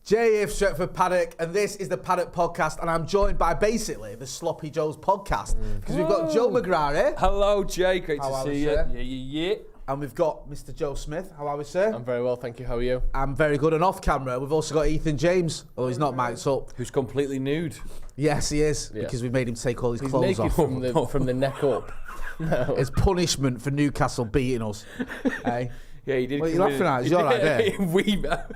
J.F. Stretford, Paddock, and this is the Paddock Podcast, and I'm joined by basically the Sloppy Joe's podcast, because we've got Joe McGrath here. Hello, Jay. Great How to are see we, you. sir? Yeah. And we've got Mr. Joe Smith. How are we, sir? I'm very well, thank you. How are you? I'm very good, and off camera, we've also got Ethan James, although he's not mic'd up. Who's completely nude? Yes, he is, Yeah. because we made him take all his He's clothes naked off. from the neck up. No. It's punishment for Newcastle beating us. Hey? Yeah, he did. What are you laughing at? Is you all right there?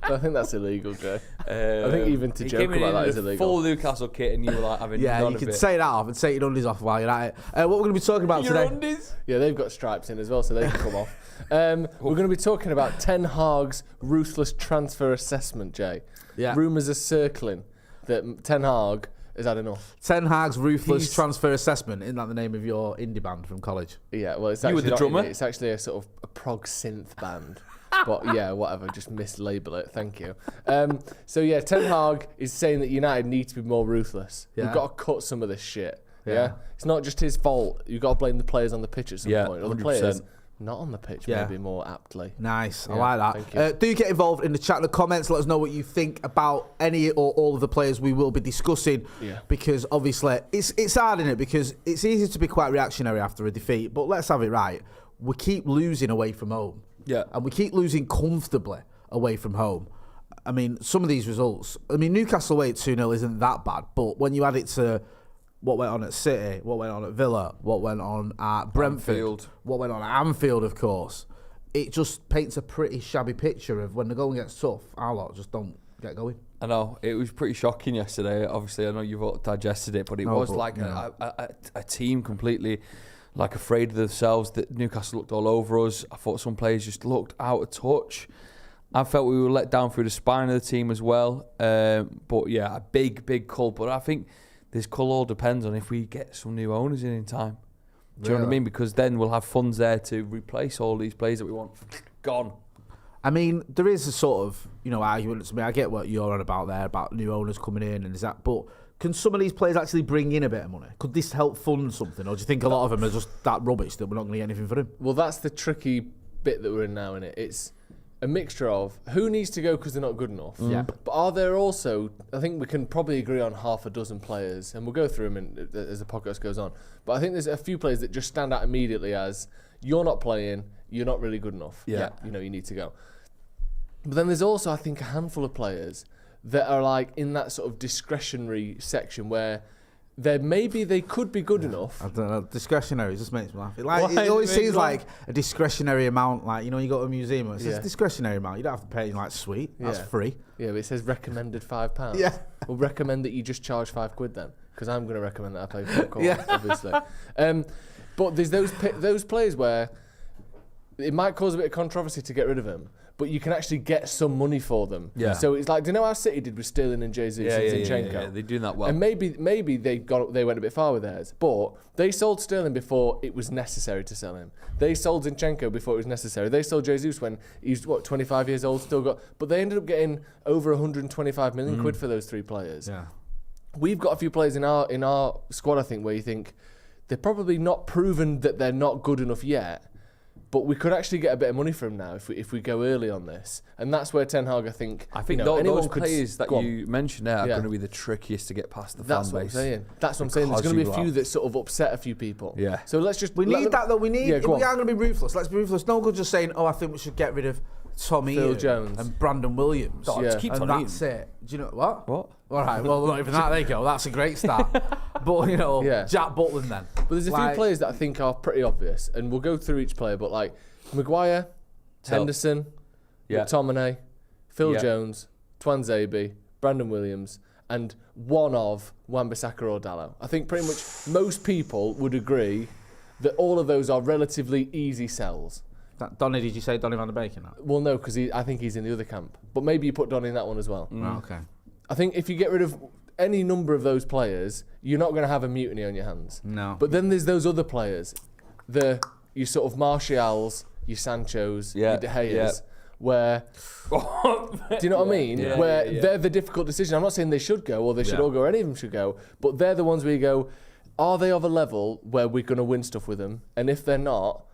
I think that's illegal, Joe. I think even to he joke came in about that is a illegal. full Newcastle kit, and you were like having Yeah, none you of can it. say that off and take your undies off while you're at it. What we're going to be talking about Your today... undies? Yeah, they've got stripes in as well, so they can come off. We're going to be talking about Ten Hag's ruthless transfer assessment, Jay. Yeah. Rumours are circling that Ten Hag has had enough. Ten Hag's ruthless He's- transfer assessment. Isn't that the name of your indie band from college? Yeah, well, it's You were actually the not drummer? indie, it's actually a sort of a prog synth band. But yeah, whatever, just mislabel it. Thank you. So yeah, Ten Hag is saying that United need to be more ruthless. Yeah. We've got to cut some of this shit. Yeah. Yeah, it's not just his fault. You've got to blame the players on the pitch at some Yeah, point, or the 100%. players not on the pitch, Yeah. maybe more aptly. Nice, I Yeah, like that. thank you. Do get involved in the chat in the comments. Let us know what you think about any or all of the players we will be discussing. Yeah. Because obviously it's hard, isn't it? Because it's easy to be quite reactionary after a defeat. But let's have it right. We keep losing away from home. Yeah. And we keep losing comfortably away from home. I mean, some of these results. I mean, Newcastle away at 2-0 isn't that bad. But when you add it to what went on at City, what went on at Villa, what went on at Brentford, Anfield. what went on at Anfield, of course, it just paints a pretty shabby picture of when the going gets tough, our lot just don't get going. I know, it was pretty shocking yesterday. Obviously, I know you've all digested it, but it was like a team completely like afraid of themselves. That Newcastle looked all over us. I thought some players just looked out of touch. I felt we were let down through the spine of the team as well. But yeah, a big cull. But I think this cull all depends on if we get some new owners in time. Do you know what I mean? Because then we'll have funds there to replace all these players that we want gone. I mean, there is a sort of, argument to me. I get what you're on about there, about new owners coming in and is that, but can some of these players actually bring in a bit of money? Could this help fund something? Or do you think a lot of them are just that rubbish that we're not going to get anything for him? Well, that's the tricky bit that we're in now, innit? It's a mixture of who needs to go because they're not good enough. Yeah. But are there also, I think we can probably agree on half a dozen players, and we'll go through them as the podcast goes on. But I think there's a few players that just stand out immediately as you're not playing, you're not really good enough. Yeah. You need to go. But then there's also, I think, a handful of players that are like in that sort of discretionary section where they could be good enough. I don't know. Discretionary just makes me laugh. Why It always does it make seems you like a discretionary amount. Like, you go to a museum and it says Yeah. discretionary amount. You don't have to pay. Like, sweet. That's Yeah. free. Yeah, but it says recommended £5. Yeah. We'll recommend that you just charge £5 then, because I'm going to recommend that I pay £4, Yeah. obviously. But there's those players where it might cause a bit of controversy to get rid of them, but you can actually get some money for them. Yeah. So it's like, do you know how City did with Sterling and Jesus and Zinchenko? Yeah, they're doing that well. And maybe they went a bit far with theirs, but they sold Sterling before it was necessary to sell him. They sold Zinchenko before it was necessary. They sold Jesus when he's 25 years old, but they ended up getting over 125 million quid for those three players. Yeah. We've got a few players in our squad, I think, where you think they're probably not proven that they're not good enough yet, but we could actually get a bit of money from now if we go early on this. And that's where Ten Hag, I think those players that go on. you mentioned there are going to be the trickiest to get past the fan base. That's what I'm saying. That's what I'm saying. There's going to be a few that sort of upset a few people. Yeah. So let's just... We need that, though. If we are going to be ruthless, let's be ruthless. No good just saying, I think we should get rid of Tom Phil Eaton Jones and Brandon Williams. Oh, just keep and Tom that's it. Do you know what? What? All right, well, not even that. There you go. That's a great start. But, Yeah. Jack Butland then. But there's a few players that I think are pretty obvious, and we'll go through each player, but like Maguire, Henderson, McTominay, Phil Jones, Twanzebe, Brandon Williams, and one of Wan-Bissaka or Dalot. I think pretty much most people would agree that all of those are relatively easy sells. Donny, did you say Donny van der Beek in that? Well, no, because I think he's in the other camp. But maybe you put Donny in that one as well. Oh, okay. I think if you get rid of any number of those players, you're not going to have a mutiny on your hands. No. But then there's those other players, your sort of Martials, your Sanchos, your De Geas, where, do you know what I mean? They're the difficult decision. I'm not saying they should go or they should all go or any of them should go, but they're the ones where you go, are they of a level where we're going to win stuff with them? And if they're not,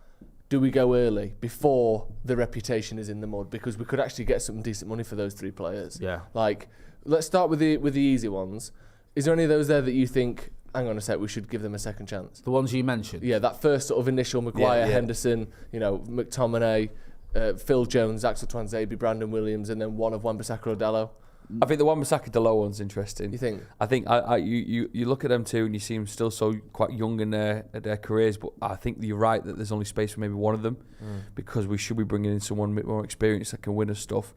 do we go early before the reputation is in the mud? Because we could actually get some decent money for those 3 players. Yeah. Like, let's start with the easy ones. Is there any of those there that you think, hang on a sec, we should give them a second chance? The ones you mentioned? Yeah, that first sort of initial Maguire, Henderson, McTominay, Phil Jones, Axel Tuanzebe, Brandon Williams, and then one of Wan-Bissaka or Dalot. I think the Wan-Bissaka Dalot one's interesting. You think? I think you look at them too, and you see them still so quite young in their careers. But I think you're right that there's only space for maybe one of them, because we should be bringing in someone a bit more experienced that can win us stuff.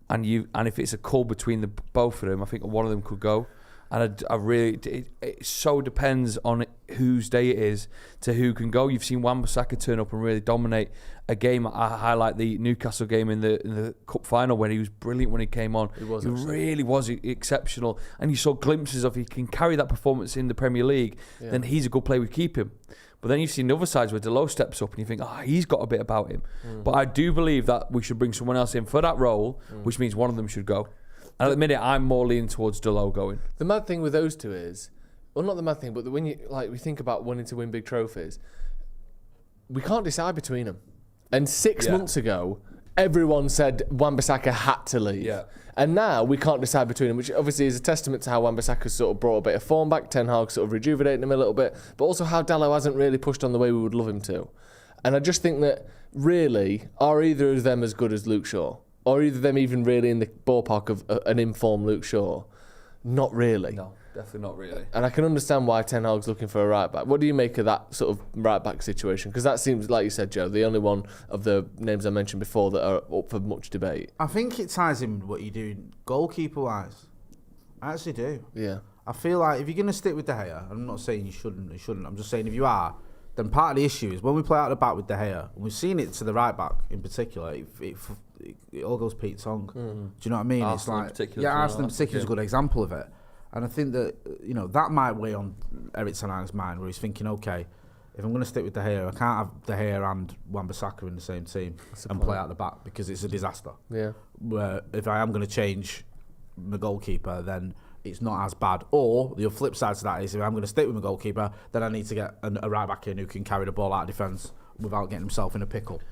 And if it's a call between both of them, I think one of them could go. And it so depends on whose day it is to who can go. You've seen Wan-Bissaka turn up and really dominate a game. I highlight the Newcastle game in the cup final when he was brilliant when he came on. He really was exceptional. And you saw glimpses of he can carry that performance in the Premier League. Yeah. Then he's a good player. We keep him. But then you've seen the other sides where Dalot steps up and you think, he's got a bit about him. But I do believe that we should bring someone else in for that role, which means one of them should go. And at the minute, I'm more leaning towards Dalot going. The mad thing with those two is, well, not the mad thing, but when we think about wanting to win big trophies, we can't decide between them. And 6 months ago, everyone said Wan-Bissaka had to leave. Yeah. And now we can't decide between them, which obviously is a testament to how Wan-Bissaka's sort of brought a bit of form back, Ten Hag sort of rejuvenating him a little bit, but also how Dalot hasn't really pushed on the way we would love him to. And I just think that, really, are either of them as good as Luke Shaw? Or either of them even really in the ballpark of an informed Luke Shaw? Not really. No, definitely not really. And I can understand why Ten Hag's looking for a right-back. What do you make of that sort of right-back situation? Because that seems, like you said, Joe, the only one of the names I mentioned before that are up for much debate. I think it ties in with what you do goalkeeper-wise. I actually do. Yeah. I feel like if you're going to stick with De Gea, I'm not saying you shouldn't. I'm just saying if you are, then part of the issue is when we play out the back with De Gea, and we've seen it to the right-back in particular, it all goes Pete Tong. Do you know what I mean? Arsenal it's like Arsenal in particular is a good example of it. And I think that that might weigh on Erik Ten Hag's mind, where he's thinking, okay, if I'm going to stick with De Gea, I can't have De Gea and Wan-Bissaka in the same team and play out the back because it's a disaster. Yeah. Where if I am going to change my goalkeeper, then it's not as bad. Or the flip side to that is if I'm going to stick with my goalkeeper, then I need to get a right back in who can carry the ball out of defence without getting himself in a pickle.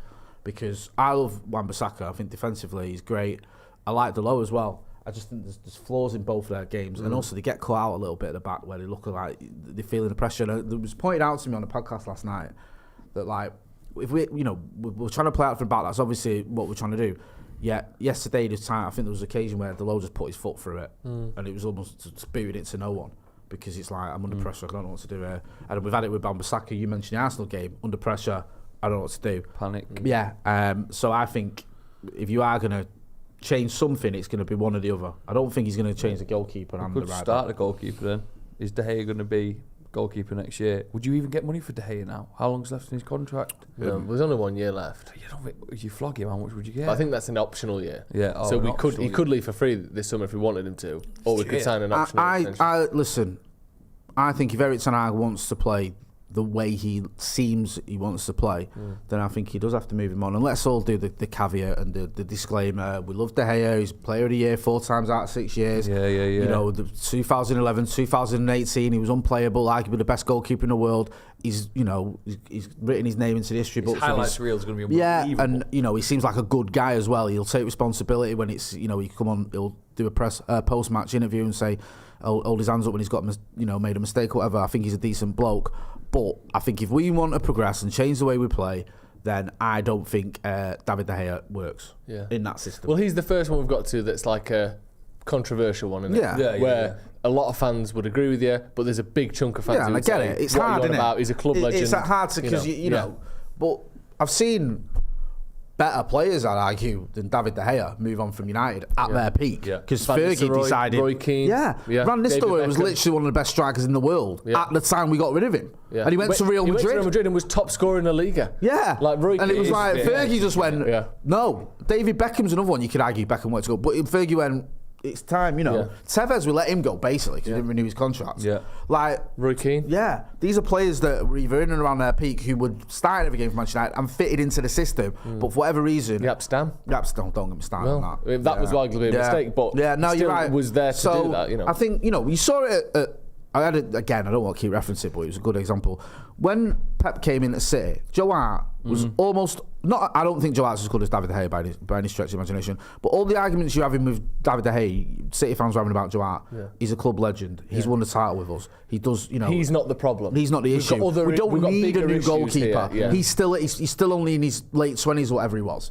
Because I love Wan-Bissaka. I think defensively he's great. I like Dalot as well. I just think there's flaws in both of their games, and also they get cut out a little bit at the back where they look like they're feeling the pressure. And it was pointed out to me on the podcast last night that like if we're trying to play out from the back, that's obviously what we're trying to do. Yeah, yesterday this time I think there was an occasion where Dalot just put his foot through it, and it was almost spewing it to no one because it's like I'm under pressure. I don't know what to do here. And we've had it with Wan-Bissaka. You mentioned the Arsenal game under pressure. I don't know what to do. Panic. Yeah. So I think if you are going to change something, it's going to be one or the other. I don't think he's going to change the goalkeeper and the right back. Start the goalkeeper then. Is De Gea going to be goalkeeper next year? Would you even get money for De Gea now? How long's left in his contract? There's only 1 year left. If you flog him, how much would you get? But I think that's an optional year. Yeah. So he could leave for free this summer if we wanted him to, or we could sign an optional extension. Listen, I think if Erik Ten Hag wants to play the way he seems he wants to play, then I think he does have to move him on. And let's all do the caveat and the disclaimer. We love De Gea. He's player of the year 4 times out of 6 years. Yeah. The 2011, 2018, he was unplayable, arguably the best goalkeeper in the world. He's written his name into the history books. His highlights reel is going to be unbelievable. Yeah, and he seems like a good guy as well. He'll take responsibility when it's he come on. He'll do a post-match interview and say, hold his hands up when he's got made a mistake or whatever. I think he's a decent bloke. But I think if we want to progress and change the way we play, then I don't think David De Gea works in that system. Well, he's the first one we've got to that's like a controversial one, isn't it? Where a lot of fans would agree with you, but there's a big chunk of fans who would say, it's hard, isn't it? He's a club legend. It's hard to, because, but I've seen better players, I'd argue, than David De Gea move on from United at their peak. Because Fergie decided... Roy Keane. Van Nistelrooy was literally one of the best strikers in the world at the time we got rid of him. Yeah. And he went to Real Madrid. He went to Real Madrid and was top scorer in La Liga. Yeah. Like Roy Keane. And it was like, Fergie just went, no. David Beckham's another one you could argue Beckham went to go. But Fergie went, it's time, Tevez, we let him go, basically, because he didn't renew his contract. Yeah. Like... Roy Keane. Yeah. These are players that were either in and around their peak who would start every game for Manchester United and fitted into the system, but for whatever reason... Stam. Don't get me started on that. That was arguably a mistake, but you're right. was there to do that, I think, we saw it I don't want to keep referencing it, but it was a good example. When Pep came in at City, Joe Hart was almost not. I don't think Joe Hart's as good as David De Gea by any stretch of imagination. But all the arguments you're having with David De Gea, City fans are having about Joe Hart. Yeah. He's a club legend. He's won the title with us. He does. He's not the problem. He's not the issue. We don't need a new goalkeeper. Yeah. He's still only in his late 20s, or whatever he was.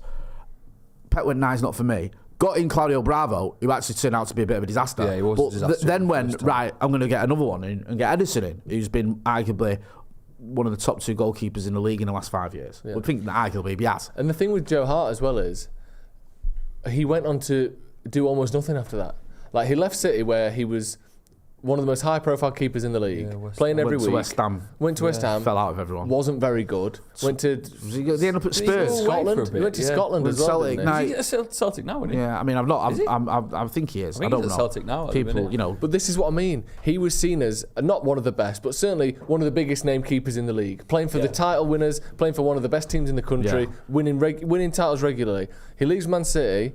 Pep went, nah, he's not for me. Got in Claudio Bravo, who actually turned out to be a bit of a disaster. Yeah, he was a disaster. Then went, right, I'm going to get another one in and get Ederson in, who's been arguably one of the top 2 goalkeepers in the league in the last 5 years. Yeah. I think that arguably he has. And the thing with Joe Hart as well is, he went on to do almost nothing after that. Like, he left City where he was one of the most high-profile keepers in the league, playing every week. Went to West Ham. Fell out of everyone. Wasn't very good. Went to... They ended up at Spurs. Scotland. He went to Scotland as well, Celtic. Is he at Celtic now, isn't he? Yeah, I mean, I think he is. I don't know. He's at Celtic now. People, But this is what I mean. He was seen as not one of the best, but certainly one of the biggest name keepers in the league. Playing for the title winners, playing for one of the best teams in the country, winning titles regularly. He leaves Man City,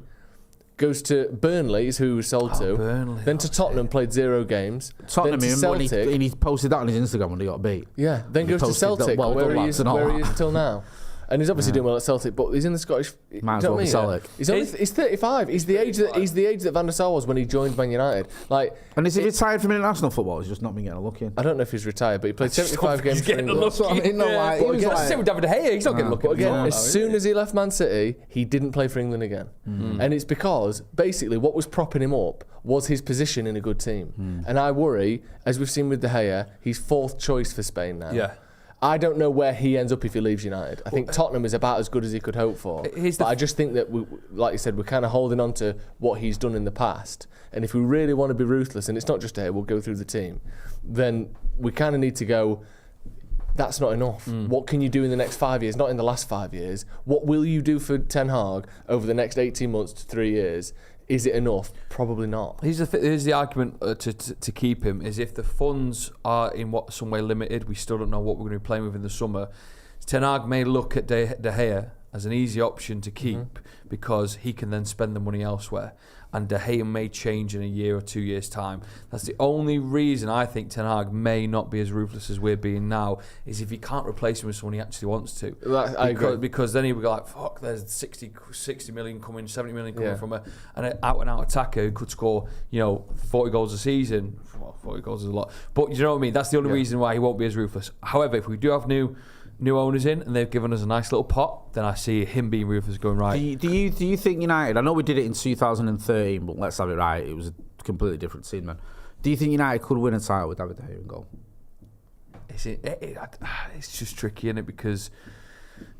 goes to Burnley, is who he was sold to. Burnley, then to Tottenham, played 0 games. Tottenham, then to Celtic, and he posted that on his Instagram when he got beat. Yeah, then goes to Celtic, where he is till now. And he's obviously doing well at Celtic, but he's in the Scottish. Might as well be Celtic. He's 35. He's the age that Van der Sar was when he joined Man United. And is he retired from international football? He's just not been getting a look in. I don't know if he's retired, but he played 75 games for England. That's what I mean. Same with David De Gea. He's not getting a look in. But again, as soon as he left Man City, he didn't play for England again. And it's because basically what was propping him up was his position in a good team. And I worry, as we've seen with De Gea, he's 4th choice for Spain now. Yeah. I don't know where he ends up if he leaves United. I think Tottenham is about as good as he could hope for. But I just think that, like you said, we're kind of holding on to what he's done in the past. And if we really want to be ruthless, and it's not just we'll go through the team, then we kind of need to go, that's not enough. What can you do in the next 5 years? Not in the last 5 years. What will you do for Ten Hag over the next 18 months to 3 years? Is it enough? Probably not. Here's the argument to keep him, is if the funds are in some way limited, we still don't know what we're going to be playing with in the summer. Ten Hag may look at De Gea as an easy option to keep because he can then spend the money elsewhere. And De Gea may change in a year or 2 years' time. That's the only reason I think Ten Hag may not be as ruthless as we're being now, is if he can't replace him with someone he actually wants to. I agree. Because then he'll be like, fuck, there's 60 million coming, 70 million coming from an out-and-out attacker who could score, 40 goals a season. Well, 40 goals is a lot. But you know what I mean? That's the only reason why he won't be as ruthless. However, if we do have new owners in and they've given us a nice little pot, then I see him being ruthless going right. Do you think United, I know we did it in 2013, but let's have it right, it was a completely different scene, man. Do you think United could win a title with David De Gea in goal? It's just tricky, isn't it? Because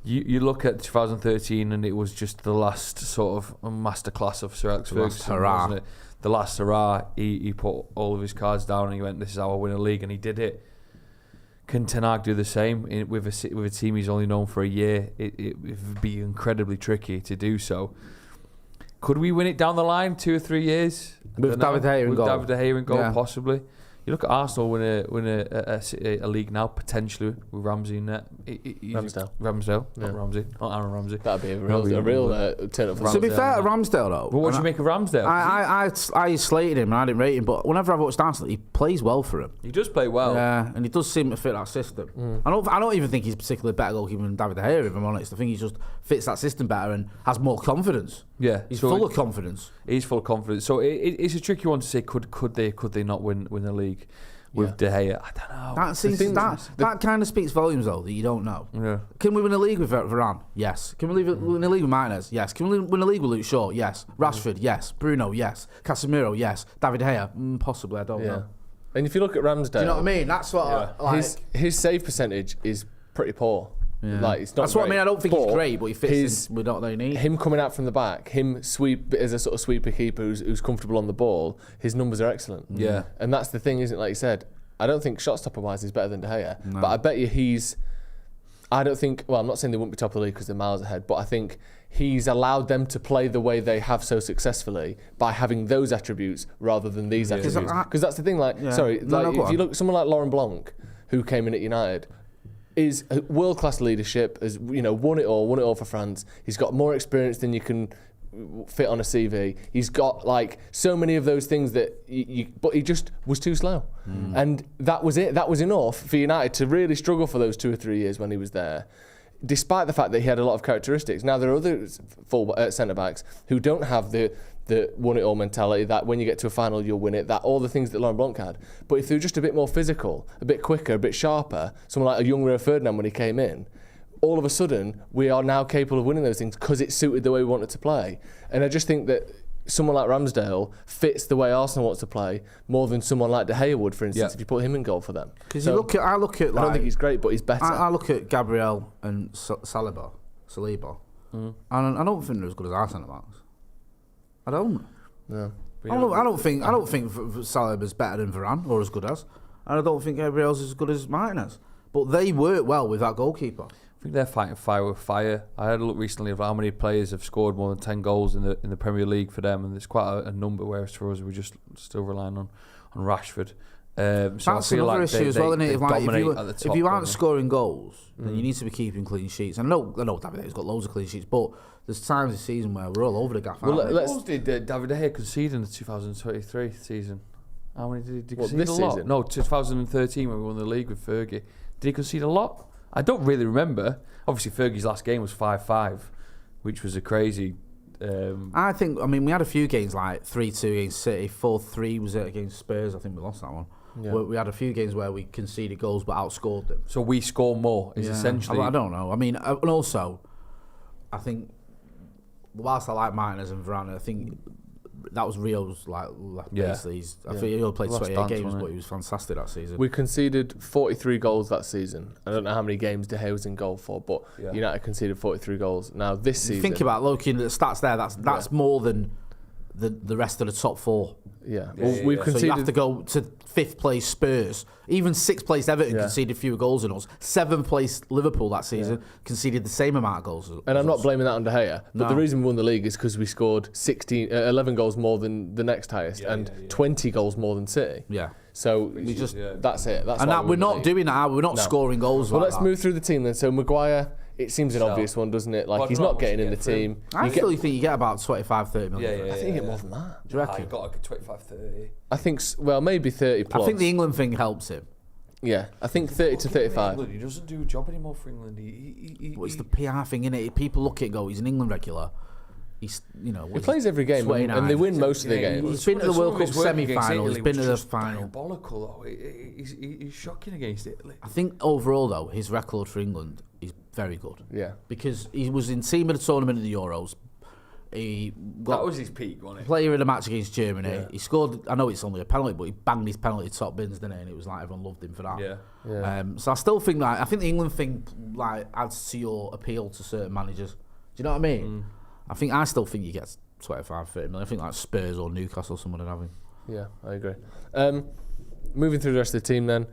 you look at 2013 and it was just the last sort of masterclass of Sir Alex Ferguson, wasn't it? The last hurrah. He put all of his cards down and he went, this is how I win a league, and he did it. Can Ten Hag do the same with a team he's only known for a year? It would be incredibly tricky to do so. Could we win it down the line 2 or 3 years? With David De Gea in goal? With David De Gea in goal, possibly. You look at Arsenal win a league now, potentially, with Ramsey in there. Ramsdale, not Ramsey, not Aaron Ramsey. That'd be a real turn up for Ramsdale. To be fair to Ramsdale, though. But what do you make of Ramsdale? I slated him and I didn't rate him, but whenever I've watched Arsenal, he plays well for him. He does play well. Yeah, and he does seem to fit that system. I don't even think he's particularly better goalkeeper than David De Gea, if I'm honest. I think he just fits that system better and has more confidence. Yeah. He's full of confidence. He's full of confidence. So it's a tricky one to say, could they not win the league with De Gea? I don't know. That kind of speaks volumes, though, that you don't know. Yeah. Can we win a league with Varane? Yes. Can we win a league with Martinez? Yes. Can we win a league with Luke Shaw? Yes. Rashford? Yes. Bruno? Yes. Casemiro? Yes. David De Gea? Possibly, I don't know. And if you look at Ramsdale... Do you know what I mean? That's what his save percentage is pretty poor. Yeah. It's not That's what I mean. I don't think he's great, but he fits in with what they need. Him coming out from the back, him sweep as a sort of sweeper keeper who's comfortable on the ball, his numbers are excellent. Yeah. And that's the thing, isn't it? Like you said, I don't think shot stopper wise he's better than De Gea, but I bet you I'm not saying they wouldn't be top of the league because they're miles ahead, but I think he's allowed them to play the way they have so successfully by having those attrutes rather than these attributes. Because that's the thing, if you look at someone like Laurent Blanc, who came in at United, is world-class leadership, has won it all for France. He's got more experience than you can fit on a CV. He's got like so many of those things that but he just was too slow. And that was it. That was enough for United to really struggle for those 2 or 3 years when he was there, despite the fact that he had a lot of characteristics. Now, there are other centre-backs who don't have the won-it-all mentality, that when you get to a final, you'll win it, that all the things that Laurent Blanc had. But if they were just a bit more physical, a bit quicker, a bit sharper, someone like a young Rio Ferdinand when he came in, all of a sudden, we are now capable of winning those things because it suited the way we wanted to play. And I just think that someone like Ramsdale fits the way Arsenal wants to play more than someone like De Gea would, for instance, if you put him in goal for them. Because I look at I don't think he's great, but he's better. I look at Gabriel and Saliba, and I don't think they're as good as our centre backs. I don't. No. I don't think Saliba's better than Varane or as good as, and I don't think Gabriel's as good as Martinez. But they work well with that goalkeeper. I think they're fighting fire with fire. I had a look recently of how many players have scored more than 10 goals in the Premier League for them, and there's quite a number. Whereas for us, we're just still relying on Rashford. So that's I feel another like issue as well, isn't it? Like if you aren't top, scoring goals, then you need to be keeping clean sheets. I know David Dea's got loads of clean sheets, but there's times this season where we're all over the gaff. Well, let's did David De Gea concede in the 2023 season? How many did he concede? This a lot? season? No, 2013 when we won the league with Fergie. Did he concede a lot? I don't really remember. Obviously, Fergie's last game was 5-5, which was a crazy. I mean, we had a few games like 3-2 against City, 4-3 was it against Spurs. I think we lost that one. Yeah. We had a few games where we conceded goals but outscored them. So we score more is essentially. I don't know. I mean, and also, I think whilst I like Martinez and Varane, I think that was Rio's basically. I think he only played 28 games, but he was fantastic that season. We conceded 43 goals that season. I don't know how many games De Gea was in goal for, but United conceded 43 goals. Now this season, think about looking at the stats there. That's more than the rest of the top four. We've conceded. So you have to go to 5th place Spurs. Even 6th place Everton conceded fewer goals than us. 7th place Liverpool that season conceded the same amount of goals. And I'm not blaming that on De Gea, but the reason we won the league is because we scored 11 goals more than the next highest and 20 goals more than City. Yeah. So we just that's it. That's and that we're not doing that. We're not scoring goals. Well, let's move through the team then. So Maguire. It seems an obvious one, doesn't it? Like, he's not getting in the team. I still think you get about 25-30 million. I think you get more than that. Do you reckon? I got like a 25-30. I think, maybe 30 plus. I think the England thing helps him. Yeah, I think 30 to 35. He doesn't do a job anymore for England. It's the PR thing, innit? People look at it and go, he's an England regular. He's, he plays every game and they win most of the games. He's been to the World Cup semi-final. He's been to the final. Diabolical, though. He's shocking against Italy. I think overall, though, his record for England is very good. Yeah. Because he was in team of the tournament of the Euros. That was his peak, wasn't it? Player in a match against Germany. Yeah. He scored, I know it's only a penalty, but he banged his penalty top bins, didn't he? And it was like everyone loved him for that. Yeah. So I still think I think the England thing adds to your appeal to certain managers. Do you know what I mean? I still think you get 25-30 million. I think like Spurs or Newcastle, someone would have him. Yeah, I agree. Moving through the rest of the team then.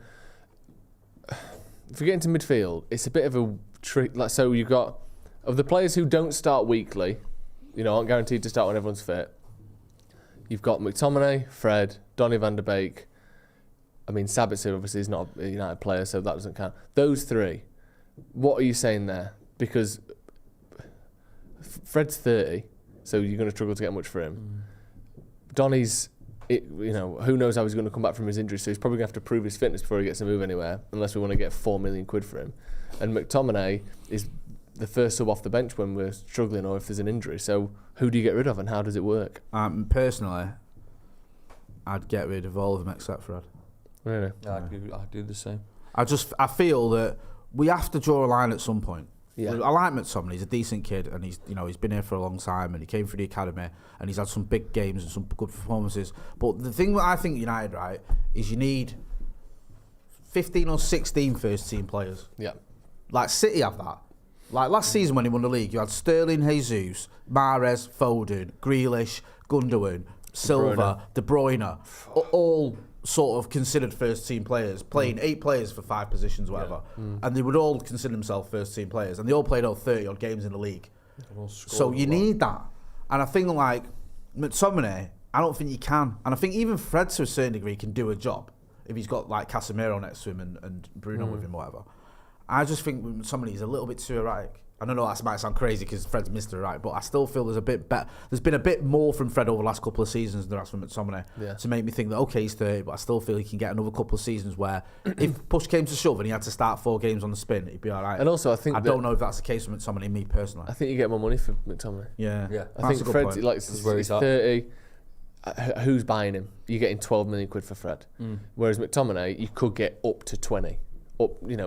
If we get into midfield, it's a bit of a trick. So you've got, of the players who don't start weekly, aren't guaranteed to start when everyone's fit, you've got McTominay, Fred, Donny van der Beek. I mean, Sabitzer obviously is not a United player, so that doesn't count. Those three, what are you saying there? Because Fred's 30, so you're going to struggle to get much for him. Donny's, who knows how he's going to come back from his injury, so he's probably going to have to prove his fitness before he gets to move anywhere, unless we want to get £4 million for him. And McTominay is the first sub off the bench when we're struggling or if there's an injury. So who do you get rid of and how does it work? Personally, I'd get rid of all of them except Fred. Really? Yeah, I'd do the same. I feel that we have to draw a line at some point. Yeah. I like McTominay. He's a decent kid, and he's been here for a long time, and he came through the academy, and he's had some big games and some good performances. But the thing that I think United, right, is you need 15 or 16 first team players. Yeah. Like City have that. Like last season when he won the league, you had Sterling, Jesus, Mahrez, Foden, Grealish, Gundogan, Silva, De Bruyne, all sort of considered first team players, playing 8 players for 5 positions, whatever. And they would all consider themselves first team players, and they all played all 30 odd games in the league. So you need that. And I think like McTominay, I don't think you can. And I think even Fred to a certain degree can do a job if he's got like Casemiro next to him and Bruno with him, whatever. I just think McTominay is a little bit too erratic. I don't know, that might sound crazy because Fred's missed it, right? But I still feel there's been a bit more from Fred over the last couple of seasons than there has from McTominay to make me think that, okay, he's 30, but I still feel he can get another couple of seasons where if push came to shove and he had to start 4 games on the spin, he'd be all right. And also, I don't know if that's the case with McTominay, me personally. I think you get more money for McTominay. Yeah. I think Fred, he's 30. Who's buying him? You're getting 12 million quid for Fred. Whereas McTominay, you could get up to 20.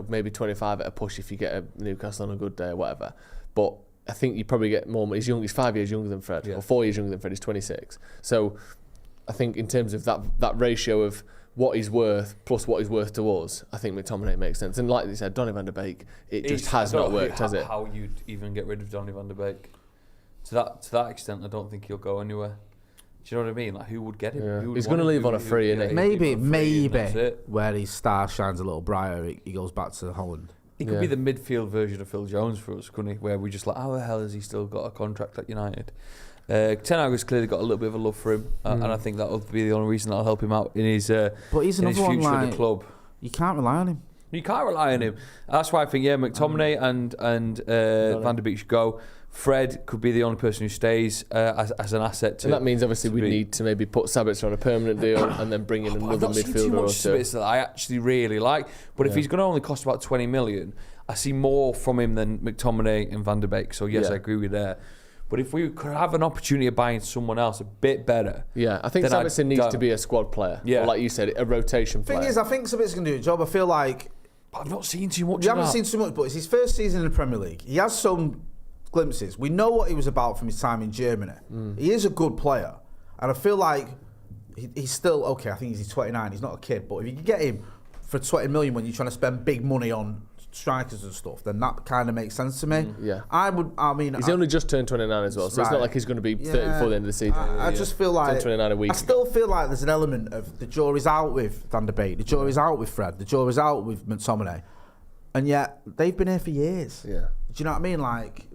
Maybe 25 at a push if you get a Newcastle on a good day or whatever. But I think you probably get more money. He's 5 years younger than Fred, or 4 years younger than Fred. He's 26. So I think in terms of that ratio of what he's worth plus what he's worth to us, I think McTominay makes sense. And like you said, Donny van der Beek, it just has not worked, has it? How you'd even get rid of Donny van der Beek? To that extent, I don't think he'll go anywhere. Do you know what I mean? Like, who would get him? Yeah. He's going to leave on a free, isn't he? Maybe where his star shines a little brighter, he goes back to Holland. He could be the midfield version of Phil Jones for us, couldn't he? Where we just like, how the hell has he still got a contract at United? Ten Hag has clearly got a little bit of a love for him, and I think that'll be the only reason that'll help him out in his but he's in his another future one, at the club. You can't rely on him. You can't rely on him. That's why I think McTominay and Van der Beek should go. Fred could be the only person who stays as an asset to. And that means obviously we need to maybe put Sabitzer on a permanent deal and then bring in another midfielder or two. That I actually really like, but if he's going to only cost about 20 million, I see more from him than McTominay and Van der Beek. So yes, I agree with that. But if we could have an opportunity of buying someone else a bit better, I think Sabitzer needs to be a squad player. Yeah, or like you said, a rotation player. Thing is, I think Sabitzer's going to do a job. I feel like I've not seen too much. You haven't seen too much, but it's his first season in the Premier League. He has some glimpses. We know what he was about from his time in Germany. He is a good player, and I feel like he's still okay. I think he's 29. He's not a kid, but if you can get him for 20 million when you're trying to spend big money on strikers and stuff, then that kind of makes sense to me. He's only just turned 29 as well, so it's not like he's going to be 30 before the end of the season. I just feel like 29 a week. I still feel like there's an element of the jury's out with Van der Beek, the jury's out with Fred, the jury's out with McTominay, and yet they've been here for years. Yeah. Do you know what I mean? Like,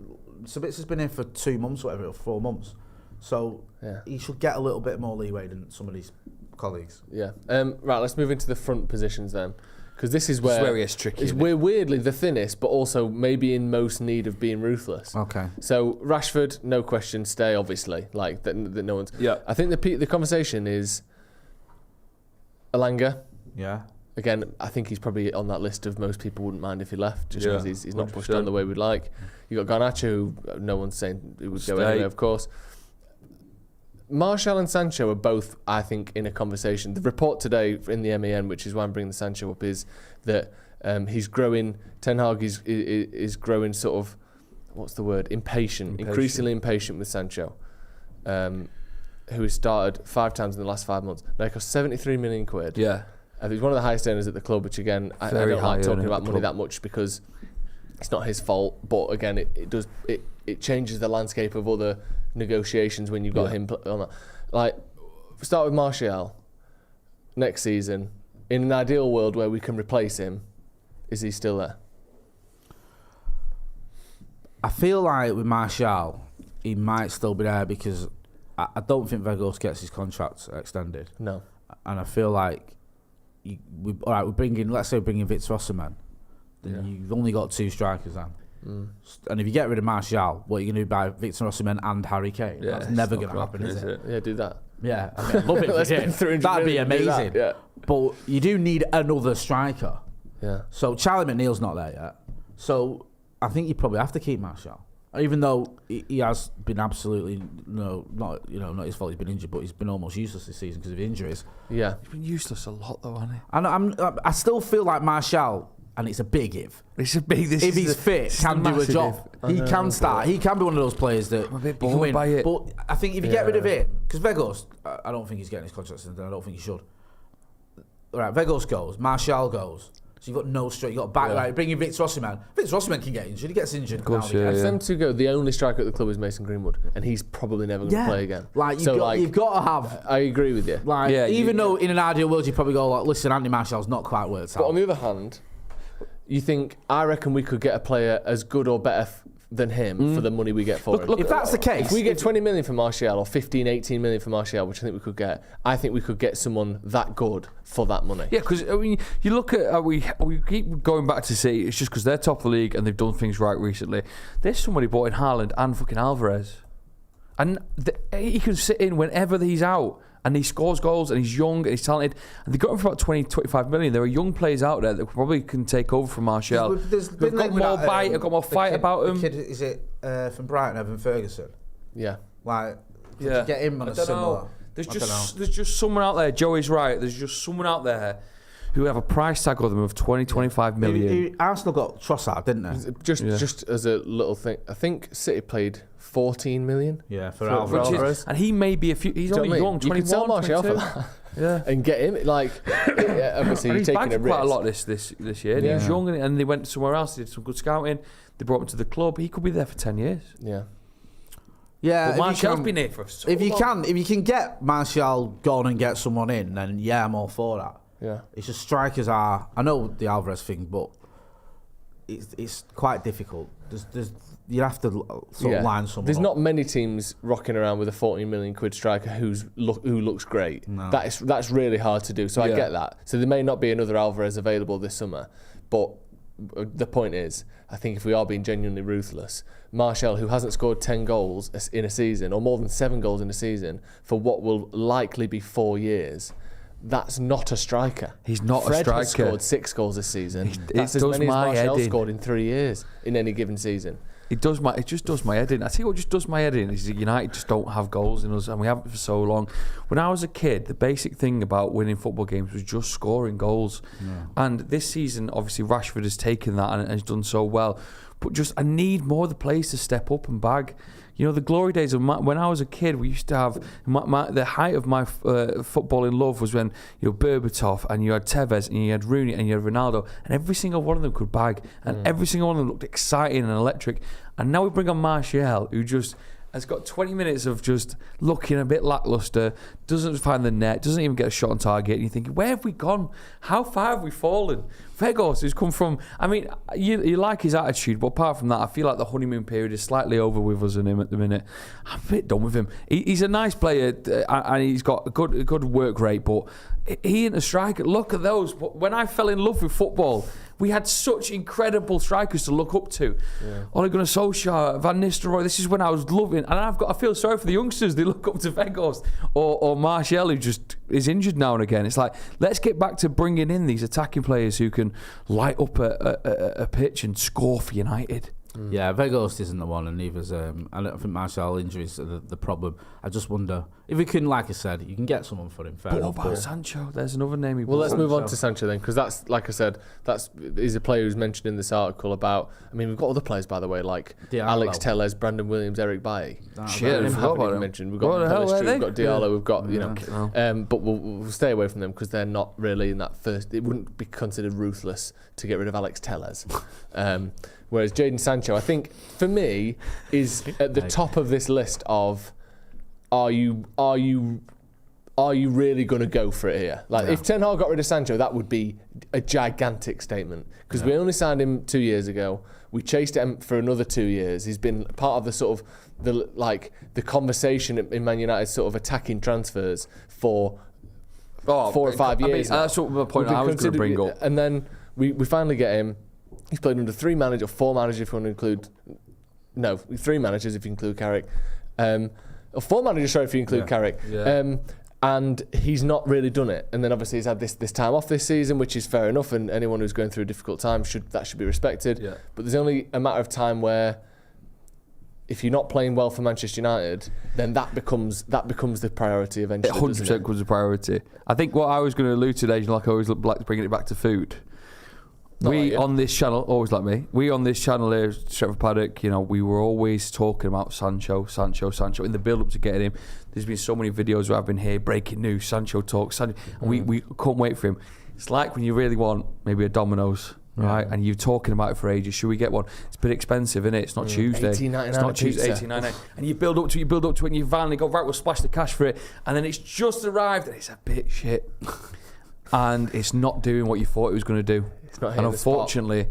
Sabitzer's been here for 2 months, whatever, or 4 months, so he should get a little bit more leeway than some of these colleagues. Yeah. Right. Let's move into the front positions then. Because this is where it's tricky. We're weirdly the thinnest, but also maybe in most need of being ruthless. Okay. So Rashford, no question, stay obviously. Like that no one's. Yeah. I think the conversation is Elanga. Yeah. Again, I think he's probably on that list of most people wouldn't mind if he left, just because he's not pushed on the way we'd like. You got Garnacho, who no one's saying he would go anyway, of course. Martial and Sancho are both, I think, in a conversation. The report today in the MEN, which is why I'm bringing the Sancho up, is that he's growing. Ten Hag is growing sort of, what's the word? Impatient. Increasingly impatient with Sancho, who has started 5 times in the last 5 months. Now, it cost 73 million quid. Yeah. He's one of the highest earners at the club, which again, I don't like talking about money that much because it's not his fault. But again, it changes the landscape of other negotiations when you've got him on that. Like, start with Martial next season. In an ideal world where we can replace him, is he still there? I feel like with Martial, he might still be there because I don't think Weghorst gets his contract extended. No. And I feel like we're bringing Victor Osimhen, then you've only got 2 strikers then. And if you get rid of Martial, what are you going to do by Victor Osimhen and Harry Kane? Yeah, that's never going to happen, is it? Yeah, do that. Yeah, I mean, I'd love it if it did. That'd be amazing. That, But you do need another striker. Yeah. So Charlie McNeil's not there yet. So I think you probably have to keep Martial. Even though he has been absolutely not his fault. He's been injured, but he's been almost useless this season because of injuries. Yeah, he's been useless a lot though, hasn't he? And I still feel like Martial, and it's a big if. It's a big. If he's fit, can do a job. He can start. He can be one of those players that I'm a bit bored by it. But I think if you get rid of him, because Weghorst, I don't think he's getting his contract extended. I don't think he should. All right, Weghorst goes, Martial goes. So you've got no straight. You've got back right. Bring in Victor Osimhen. Victor Osimhen can get injured. He gets injured. Of course, If them two go, the only striker at the club is Mason Greenwood, and he's probably never going to play again. You've got to have. I agree with you. Even though in an ideal world you probably go like, listen, Andy Martial's not quite worked out. But on the other hand, you think I reckon we could get a player as good or better than him for the money we get for him. Look, if that's the case, if we get 20 million for Martial or 15, 18 million for Martial, which I think we could get, I think we could get someone that good for that money. Yeah, because I mean, you look at we keep going back to City. It's just because they're top of the league and they've done things right recently. There's somebody bought in Haaland and fucking Alvarez, and he can sit in whenever he's out. And he scores goals, and he's young, and he's talented. And they got him for about 20, 25 million. There are young players out there that probably can take over from Martial. They've got more bite, they've got more fight about him. The kid, is it from Brighton, Evan Ferguson? Yeah. Like, could you get him on a similar... There's just someone out there, Joey's right, there's just someone out there who have a price tag on them of 20, 25 million. Arsenal got Trossard, didn't they? Just as a little thing, I think City paid 14 million. Yeah, for Alvarez. And he may be he's only young, 21, you could sell Martial for that. Yeah. And get him, like, obviously he's taking a risk. Quite a lot this year. Yeah. He's young, and they went somewhere else, they did some good scouting, they brought him to the club. He could be there for 10 years. Yeah. Yeah, but Martial's been here for so long. If you can get Martial gone and get someone in, then yeah, I'm all for that. Yeah, it's just strikers are. I know the Alvarez thing, but it's quite difficult. You have to sort of line someone. There's up. not many teams rocking around with a 14 million quid striker who looks great. No. That's really hard to do. So I get that. So there may not be another Alvarez available this summer, but the point is, I think if we are being genuinely ruthless, Martial, who hasn't scored 10 goals in a season, or more than 7 goals in a season, for what will likely be 4 years, that's not a striker. He's not Fred a striker. Has scored 6 goals this season. That's as does many as my Martial head in. scored in 3 years in any given season. It just does my head in. I tell you what just does my head in is that United just don't have goals in us, and we haven't for so long. When I was a kid, the basic thing about winning football games was just scoring goals. Yeah. And this season, obviously, Rashford has taken that and has done so well. But I need more of the players to step up and bag. You know, the glory days of when I was a kid, we used to have the height of my footballing love was when Berbatov, and you had Tevez, and you had Rooney, and you had Ronaldo, and every single one of them could bag, and every single one of them looked exciting and electric. And now we bring on Martial, who just has got 20 minutes of just looking a bit lacklustre, doesn't find the net, doesn't even get a shot on target, and you're thinking, where have we gone? How far have we fallen? Weghorst, who's come from... I mean, you like his attitude, but apart from that, I feel like the honeymoon period is slightly over with us and him at the minute. I'm a bit done with him. He's a nice player, and he's got a good work rate, but he ain't a striker. Look at those. When I fell in love with football, we had such incredible strikers to look up to. Yeah. Ole Gunnar Solskjaer, Van Nistelrooy. This is when I was loving, and I feel sorry for the youngsters. They look up to Weghorst or Martial, who just is injured now and again. It's like, let's get back to bringing in these attacking players who can light up a pitch and score for United. Yeah, Weghorst isn't the one, and neither's. I don't think Martial injuries are the problem. I just wonder if we can, like I said, you can get someone for him. Fair enough. What about Sancho? There's another name. Let's move on to Sancho then, because that's, like I said, he's a player who's mentioned in this article about. I mean, we've got other players, by the way, like Alex Telles, Brandon Williams, Erik Bailly. Shit, we haven't even mentioned. We've got Pellistri, we've got Diallo, we've got but we'll stay away from them because they're not really in that first. It wouldn't be considered ruthless to get rid of Alex Telles. Whereas Jadon Sancho, I think, for me, is at the top of this list of, are you really going to go for it here? Like, if Ten Hag got rid of Sancho, that would be a gigantic statement. Because we only signed him 2 years ago. We chased him for another 2 years. He's been part of the sort of, the conversation in Man United sort of attacking transfers for 4 or 5 years. That's what the point I was going to bring up. And then we finally get him. He's played under 3 managers, or 4 managers if you want to include... No, 3 managers if you include Carrick. Or 4 managers, sorry, if you include Carrick. Yeah. And he's not really done it. And then obviously he's had this time off this season, which is fair enough, and anyone who's going through a difficult time should be respected. Yeah. But there's only a matter of time where if you're not playing well for Manchester United, then that becomes the priority eventually. 100% becomes a priority. I think what I was going to allude to today, like I always like bringing it back to food. On this channel, always like me, we on this channel here, Stretford Paddock, we were always talking about Sancho in the build-up to getting him. There's been so many videos where I've been here, breaking news, Sancho talk, and we couldn't wait for him. It's like when you really want maybe a Domino's, right? And you're talking about it for ages. Should we get one? It's a bit expensive, isn't it? It's not Tuesday. It's not Tuesday. $18.99. And you build up to it, and you finally go, right, we'll splash the cash for it. And then it's just arrived, and it's a bit shit. And it's not doing what you thought it was going to do. It's not and unfortunately,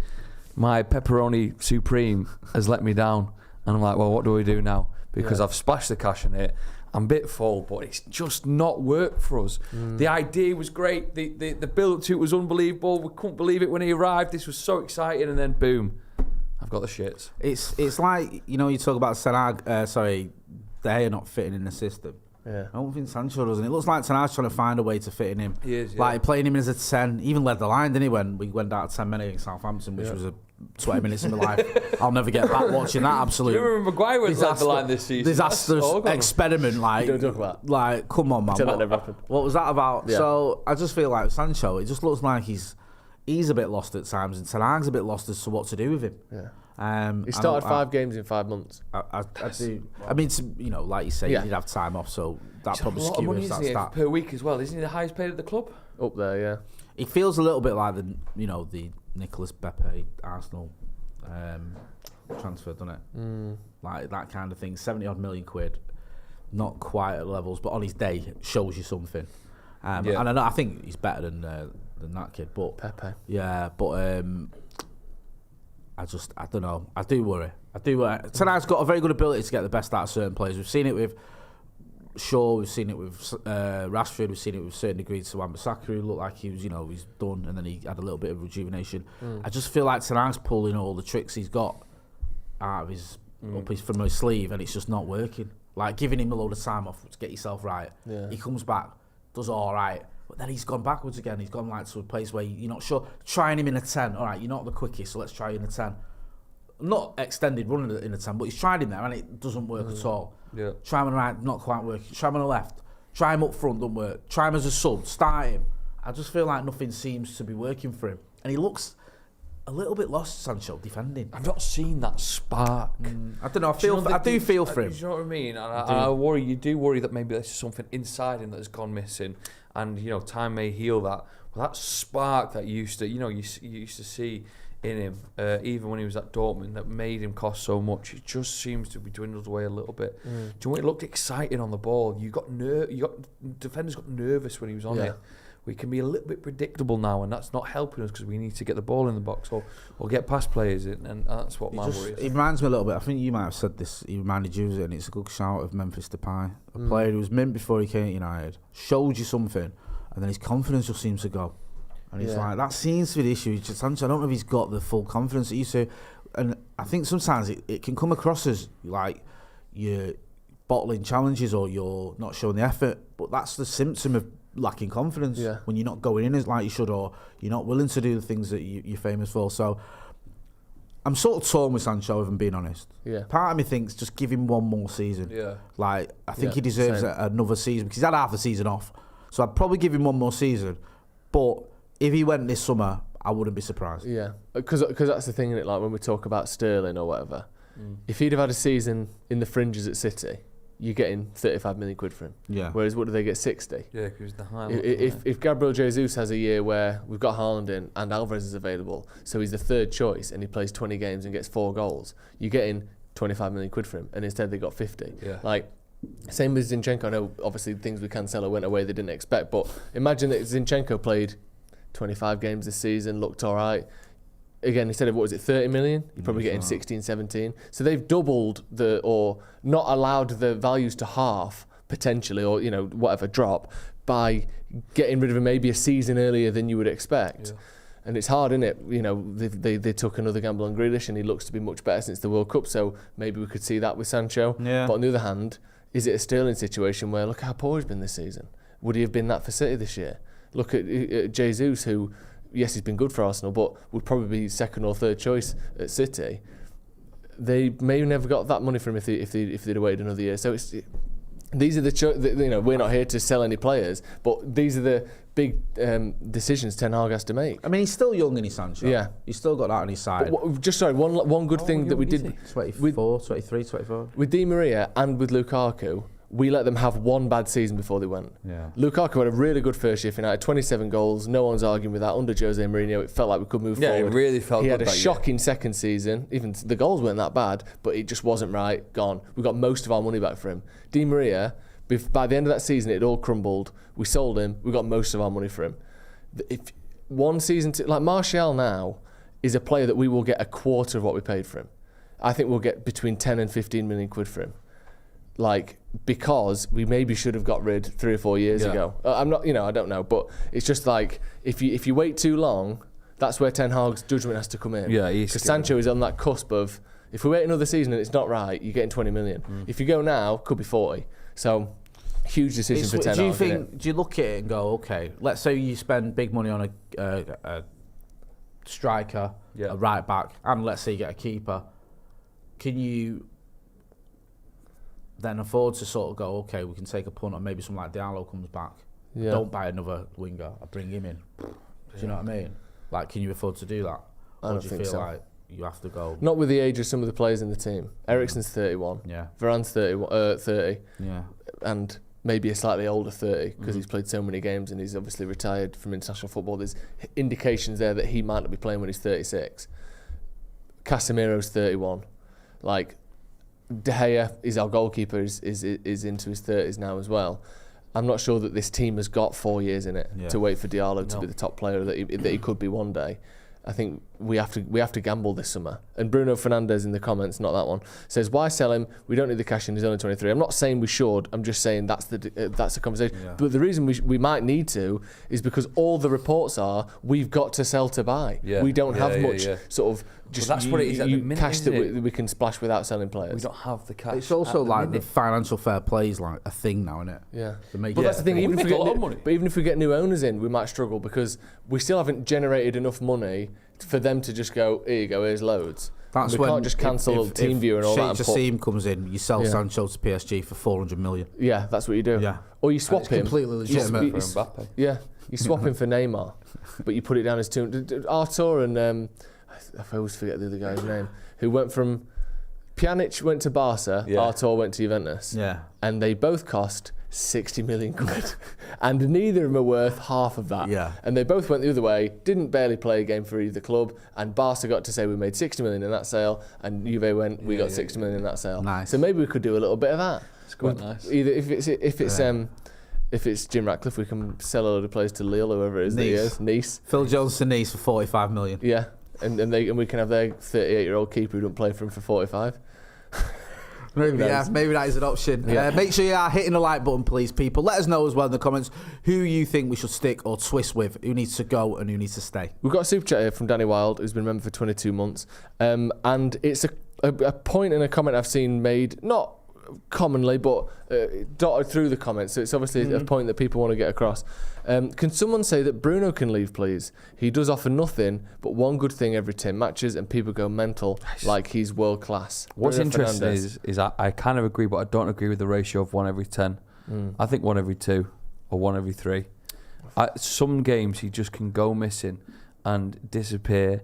my pepperoni supreme has let me down. And I'm like, well, what do we do now? Because I've splashed the cash in it. I'm a bit full, but it's just not worked for us. The idea was great. The build to it was unbelievable. We couldn't believe it when he arrived. This was so exciting, and then boom, I've got the shits. It's like, you know, you talk about De Gea not fitting in the system. Yeah. I don't think Sancho does, and it looks like Ten Hag's trying to find a way to fit in him. He is, like playing him as a 10. Even led the line, didn't he? When we went out 10 minutes against Southampton, which was a 20 minutes in my life. I'll never get back watching that. Absolute. Do you remember Maguire was led the line this season? Disastrous experiment. Like, don't talk about. Like, come on, man. That never happened. What was that about? Yeah. So I just feel like Sancho. It just looks like he's a bit lost at times, and Ten Hag's a bit lost as to what to do with him. Yeah. He started 5 games in 5 months. I do. I mean, you know, like you say, he did have time off, so that He's probably a lot of money, skewers that isn't stat. he, per week as well. Isn't he the highest paid at the club? Up there, yeah. He feels a little bit like the Nicolas Pepe Arsenal transfer, doesn't it? Like that kind of thing. 70-odd million quid, not quite at levels, but on his day shows you something. And I think he's better than that kid, but Pepe. Yeah, but I don't know. I do worry. Ten Hag's got a very good ability to get the best out of certain players. We've seen it with Shaw, we've seen it with Rashford, we've seen it with certain degrees to Wan-Bissaka, who looked like he was, he's done, and then he had a little bit of rejuvenation. I just feel like Ten Hag's pulling all the tricks he's got out of his from his sleeve, and it's just not working. Like giving him a load of time off to get yourself right. Yeah. He comes back, does all right, but then he's gone backwards again. He's gone like to a place where you're not sure. Trying him in a 10, all right, you're not the quickest, so let's try you in a 10. Not extended running in a 10, but he's tried him there and it doesn't work at all. Yeah. Try him on the right, not quite working. Try him on the left. Try him up front, don't work. Try him as a sub, start him. I just feel like nothing seems to be working for him. And he looks a little bit lost, Sancho, defending. I've not seen that spark. I don't know, I do feel for him. Do you know what I mean? And I you do worry that maybe there's something inside him that has gone missing. And, time may heal that. Well, that spark that you used to see in him, even when he was at Dortmund, that made him cost so much, it just seems to be dwindled away a little bit. Do you know what? It looked exciting on the ball. Defenders got nervous when he was on it. We can be a little bit predictable now, and that's not helping us because we need to get the ball in the box or get past players in, and that's what my worry is. It reminds me a little bit, I think you might have said this, he reminded you of it, and it's a good shout of Memphis Depay, a player who was mint before he came to United, showed you something, and then his confidence just seems to go. And it's like, that seems to be the issue. Sancho, I don't know if he's got the full confidence that he used to. And I think sometimes it can come across as like you're bottling challenges or you're not showing the effort. But that's the symptom of lacking confidence. Yeah. When you're not going in as like you should, or you're not willing to do the things that you're famous for. So I'm sort of torn with Sancho, if I'm being honest. Yeah. Part of me thinks just give him one more season. Yeah. Like, I think he deserves another season because he's had half the season off. So I'd probably give him one more season. But if he went this summer, I wouldn't be surprised. Yeah, because that's the thing, isn't it? Like when we talk about Sterling or whatever, if he'd have had a season in the fringes at City, you're getting 35 million quid for him. Yeah. Whereas what do they get, 60? Yeah, because the high. If Gabriel Jesus has a year where we've got Haaland in and Alvarez is available, so he's the third choice and he plays 20 games and gets 4 goals, you're getting 25 million quid for him, and instead they got 50. Yeah. Like. Same with Zinchenko. I know obviously things with Cancelo went away they didn't expect, but imagine that Zinchenko played 25 games this season, looked all right. Again, instead of, 30 million? You're probably getting 16, 17. So they've doubled or not allowed the values to half, potentially, or, whatever, drop, by getting rid of him maybe a season earlier than you would expect. Yeah. And it's hard, isn't it? They took another gamble on Grealish and he looks to be much better since the World Cup, so maybe we could see that with Sancho. Yeah. But on the other hand, is it a Sterling situation where, look how poor he's been this season? Would he have been that for City this year? Look at Jesus, who, yes, he's been good for Arsenal, but would probably be second or third choice at City. They may have never got that money from him if they'd waited another year. So these are we're not here to sell any players, but these are the big decisions Ten Hag has to make. I mean, he's still young, isn't he, Sancho? Yeah. He's still got that on his side. One good thing that we did... 24, 23, 24. With Di Maria and with Lukaku, we let them have one bad season before they went. Yeah. Lukaku had a really good first year for United, 27 goals, no one's arguing with that. Under Jose Mourinho, it felt like we could move forward. Yeah, it really felt good. He had a shocking second season. Even the goals weren't that bad, but it just wasn't right. Gone. We got most of our money back for him. Di Maria, by the end of that season, it all crumbled. We sold him. We got most of our money for him. If one season, like Martial now, is a player that we will get a quarter of what we paid for him. I think we'll get between 10 and 15 million quid for him. Because we maybe should have got rid 3 or 4 years ago. I'm not, I don't know, but it's just like if you wait too long, that's where Ten Hag's judgment has to come in. Yeah, because Sancho is on that cusp of, if we wait another season and it's not right, you're getting 20 million. If you go now, could be 40. So huge decision for Ten Hag. Do you look at it and go, okay, let's say you spend big money on a striker, a right back, and let's say you get a keeper. Can you then afford to sort of go, okay, we can take a punt on maybe something like Diallo comes back. Yeah. Don't buy another winger. I bring him in. Do you know what I mean? Like, can you afford to do that? I don't think so. Like you have to go? Not with the age of some of the players in the team. Eriksen's 31. Yeah. Varane's 30. Yeah. And maybe a slightly older 30 because he's played so many games and he's obviously retired from international football. There's indications there that he might not be playing when he's 36. Casemiro's 31. Like, De Gea is our goalkeeper, is into his 30s now as well. I'm not sure that this team has got 4 years in it to wait for Diallo to be the top player that he could be one day. I think we have to gamble this summer. And Bruno Fernandes in the comments, not that one, says, why sell him? We don't need the cash in. He's only 23. I'm not saying we should. I'm just saying that's the conversation. Yeah. But the reason we might need to is because all the reports are we've got to sell to buy. Yeah. We don't have much sort of just that's what it is at the minute, cash that we can splash without selling players. We don't have the cash. It's also like the financial fair play is like a thing now, isn't it? Yeah. But that's the thing. Even if we get new owners in, we might struggle because we still haven't generated enough money for them to just go, here you go, here's loads. That's we can't just cancel TeamViewer and all that. If Shasim comes in, you sell Sancho to PSG for 400 million. Yeah, that's what you do. Yeah. Or you swap him. Completely legitimate for Mbappe. Yeah, you swap him for Neymar, but you put it down as two. Artur and I always forget the other guy's name, who went from Pjanic went to Barca, Artur went to Juventus. Yeah. And they both cost 60 million quid. And neither of them are worth half of that. Yeah. And they both went the other way, didn't barely play a game for either club, and Barca got to say we made 60 million in that sale, and Juve went, we got 60 million in that sale. Nice. So maybe we could do a little bit of that. It's quite nice. Either if it's Jim Ratcliffe, we can sell a load of players to Lille, whoever it is. Nice. Phil Jones to Nice for 45 million. Yeah. And we can have their 38-year-old keeper who don't play for him for 45. Maybe that is an option. Yeah. Make sure you are hitting the like button, please, people. Let us know as well in the comments who you think we should stick or twist with, who needs to go and who needs to stay. We've got a super chat here from Danny Wild, who's been a member for 22 months. And it's a point and a comment I've seen made, not commonly, but dotted through the comments. So it's obviously a point that people want to get across. Can someone say that Bruno can leave, please? He does offer nothing but one good thing every 10 matches, and people go mental like he's world class. What's Bruno interesting is I kind of agree, but I don't agree with the ratio of 1 every 10. I think 1 every 2 or 1 every 3. Some games he just can go missing and disappear,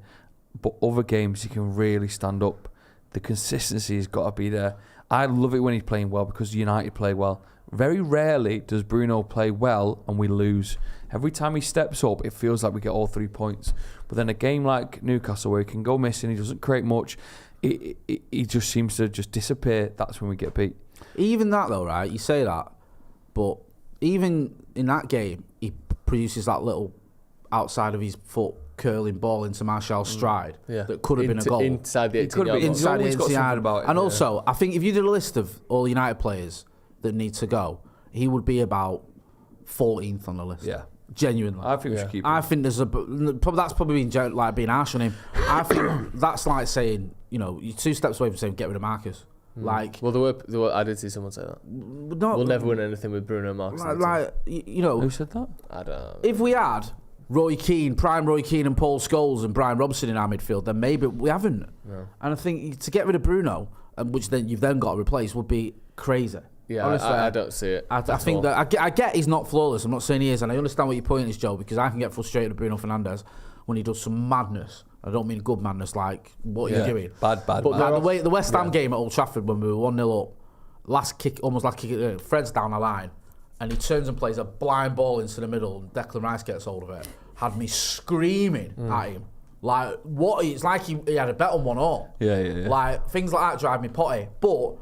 but other games he can really stand up. The consistency has got to be there. I love it when he's playing well because United play well. Very rarely does Bruno play well and we lose. Every time he steps up, it feels like we get all 3 points. But then a game like Newcastle where he can go missing, he doesn't create much, he just seems to just disappear. That's when we get beat. Even that though, right? You say that, but even in that game, he produces that little outside of his foot curling ball into Martial's stride that could have been a goal. Inside the 18-yard box. Inside the 18-yard box. And also, I think if you did a list of all United players that need to go, he would be about 14th on the list. Yeah. Genuinely. I think we should keep him. I think that's probably being harsh on him. I think that's like saying, you're 2 steps away from saying get rid of Marcus. Like, well, I did see someone say that. We'll never win anything with Bruno and Marcus. Who said that? I don't know. If we had prime Roy Keane and Paul Scholes and Brian Robson in our midfield, then maybe we haven't. No. And I think to get rid of Bruno, which then you've then got to replace, would be crazy. Yeah, honestly, I don't see it. I think that I get he's not flawless. I'm not saying he is, and I understand what your point is, Joe, because I can get frustrated with Bruno Fernandes when he does some madness. I don't mean good madness, like what are you doing? Bad. But like the West Ham game at Old Trafford when we were 1-0 up, last kick, Fred's down the line, and he turns and plays a blind ball into the middle, and Declan Rice gets hold of it. Had me screaming at him. Like, what? It's like he had a bet on 1-1. Yeah. Like, things like that drive me potty. But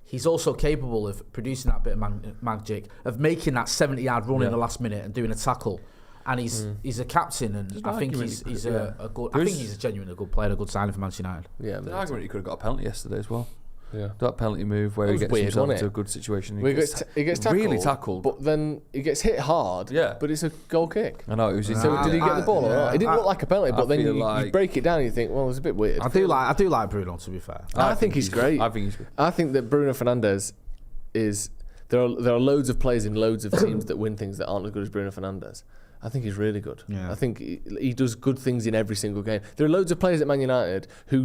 he's also capable of producing that bit of magic, of making that 70-yard run in the last minute and doing a tackle. and he's a captain, and I think he's a good. I think he's a genuinely good player, a good signing for Manchester United. Yeah, there's an argument he could have got a penalty yesterday as well. Yeah, that penalty move where he gets himself into a good situation. He gets tackled, really tackled, but then he gets hit hard. Yeah, but it's a goal kick. I know it was. So did he get the ball or not? It didn't look like a penalty, but then you break it down and you think, well, it's a bit weird. I do like Bruno, to be fair. I think he's great. I think he's good. I think that Bruno Fernandes is. There are loads of players in loads of teams that win things that aren't as good as Bruno Fernandes. I think he's really good. Yeah. I think he does good things in every single game. There are loads of players at Man United who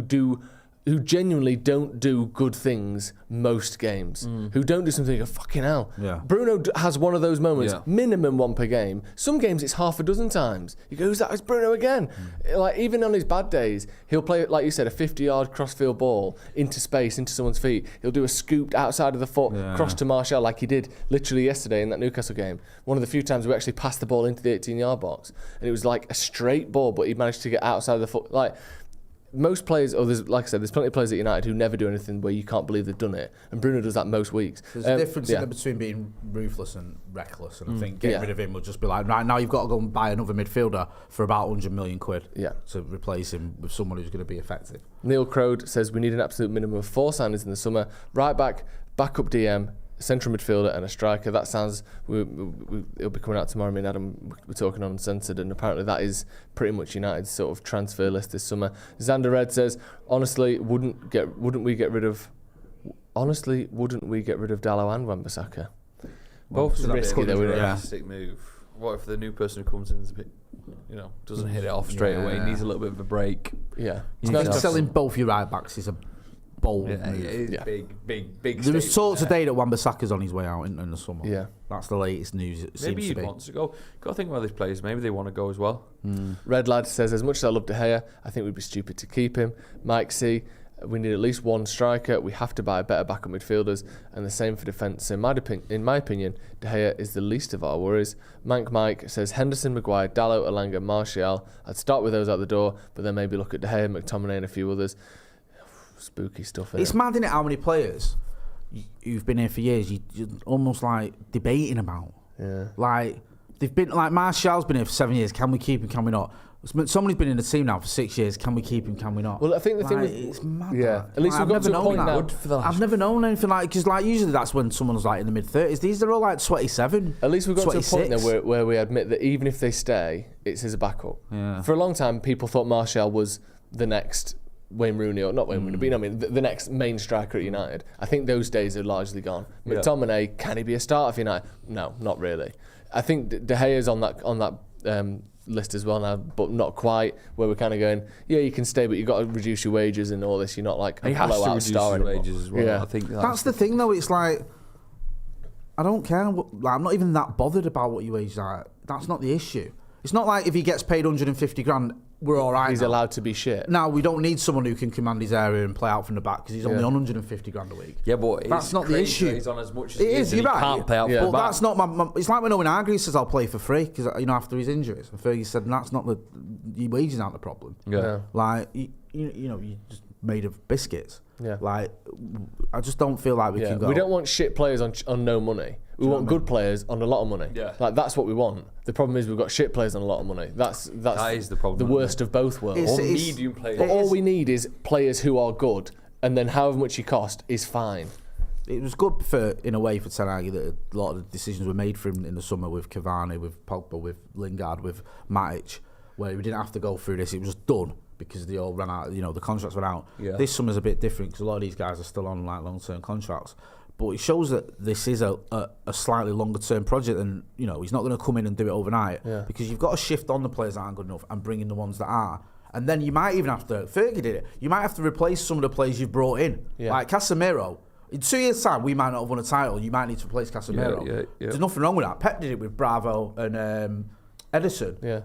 genuinely don't do good things most games, who don't do something like, fucking hell. Yeah. Bruno has one of those moments, minimum one per game. Some games it's half a dozen times. You go, who's that? It's Bruno again. Like, even on his bad days, he'll play, like you said, a 50-yard crossfield ball into space, into someone's feet. He'll do a scooped outside of the foot, cross to Martial, like he did literally yesterday in that Newcastle game. One of the few times we actually passed the ball into the 18-yard box. And it was like a straight ball, but he managed to get outside of the foot. Like, most players, like I said, there's plenty of players at United who never do anything where you can't believe they've done it, and Bruno does that most weeks. There's a difference between being ruthless and reckless, and I think getting rid of him would just be like, right now you've got to go and buy another midfielder for about 100 million quid to replace him with someone who's going to be effective. Neil Crode says we need an absolute minimum of 4 signings in the summer: right back, backup DM, central midfielder and a striker. That sounds, it'll be coming out tomorrow. Me and Adam, we're talking on Uncensored, and apparently that is pretty much United's sort of transfer list this summer. Xander Red says, honestly, wouldn't we get rid of Dalot and Wan-Bissaka? Both risky though, isn't it? Realistic move. What if the new person who comes in is a bit, doesn't hit it off straight away, needs a little bit of a break? Yeah. Selling both your right backs is a bold move. It is big. There was talk today that Wan-Bissaka's on his way out in the summer. Yeah. That's the latest news. Maybe he wants to go. Got to think about these players. Maybe they want to go as well. Red Lad says, as much as I love De Gea, I think we'd be stupid to keep him. Mike C, we need at least one striker. We have to buy better backup midfielders, and the same for defence. So in my opinion, De Gea is the least of our worries. Mank Mike says, Henderson, Maguire, Dalot, Elanga, Martial. I'd start with those out the door, but then maybe look at De Gea, McTominay and a few others. Spooky stuff. It's mad, isn't it, how many players you've been here for years you're almost like debating about. Yeah. Like, they've been, like, Martial's been here for 7 years. Can we keep him? Can we not? Somebody's been in the team now for 6 years. Can we keep him? Can we not? Well, I think the thing it's mad. Yeah. At least we've got to a point now. I've never known anything like, because like usually that's when someone's like in the mid-30s. These are all like 27. At least we've got 26. to a point now where we admit that even if they stay, it's as a backup. Yeah. For a long time, people thought Martial was the next Wayne Rooney, or not Wayne Rooney, but the next main striker at United. I think those days are largely gone. McTominay, can he be a starter for United? No, not really. I think De Gea's on that list as well now, but not quite. Where we're kind of going, yeah, you can stay, but you've got to reduce your wages and all this. You're not like a blowout star anymore. Wages as well. Yeah. I think that's the thing, though. It's like, I don't care. Like, I'm not even that bothered about what your wages are. That's not the issue. It's not like if he gets paid 150 grand, we're all right. He's allowed to be shit. Now, we don't need someone who can command his area and play out from the back because he's only on 150 grand a week. Yeah, but that's not the issue. He's on as much as it is. You're right. Can't play out from the back. That's not my. It's like when Owen Hargreaves says I'll play for free because after his injuries, and Fergie said that's not your wages aren't the problem. Yeah. Like you just made of biscuits. Yeah. Like, I just don't feel like we can go. We don't want shit players on no money. We want good players on a lot of money. Yeah. Like, that's what we want. The problem is we've got shit players on a lot of money. That is the problem. The worst of both worlds. Or medium players. But all we need is players who are good, and then however much you cost is fine. It was good in a way for Ten Hag that a lot of the decisions were made for him in the summer with Cavani, with Pogba, with Lingard, with Matic, where we didn't have to go through this. It was done because they all ran out. The contracts ran out. Yeah. This summer's a bit different because a lot of these guys are still on like long-term contracts. But it shows that this is a slightly longer-term project, and he's not going to come in and do it overnight because you've got to shift on the players that aren't good enough and bring in the ones that are. And then you might even have to, Fergie did it, you might have to replace some of the players you've brought in. Yeah. Like Casemiro. In 2 years' time, we might not have won a title. You might need to replace Casemiro. Yeah. There's nothing wrong with that. Pep did it with Bravo and Edison. Yeah.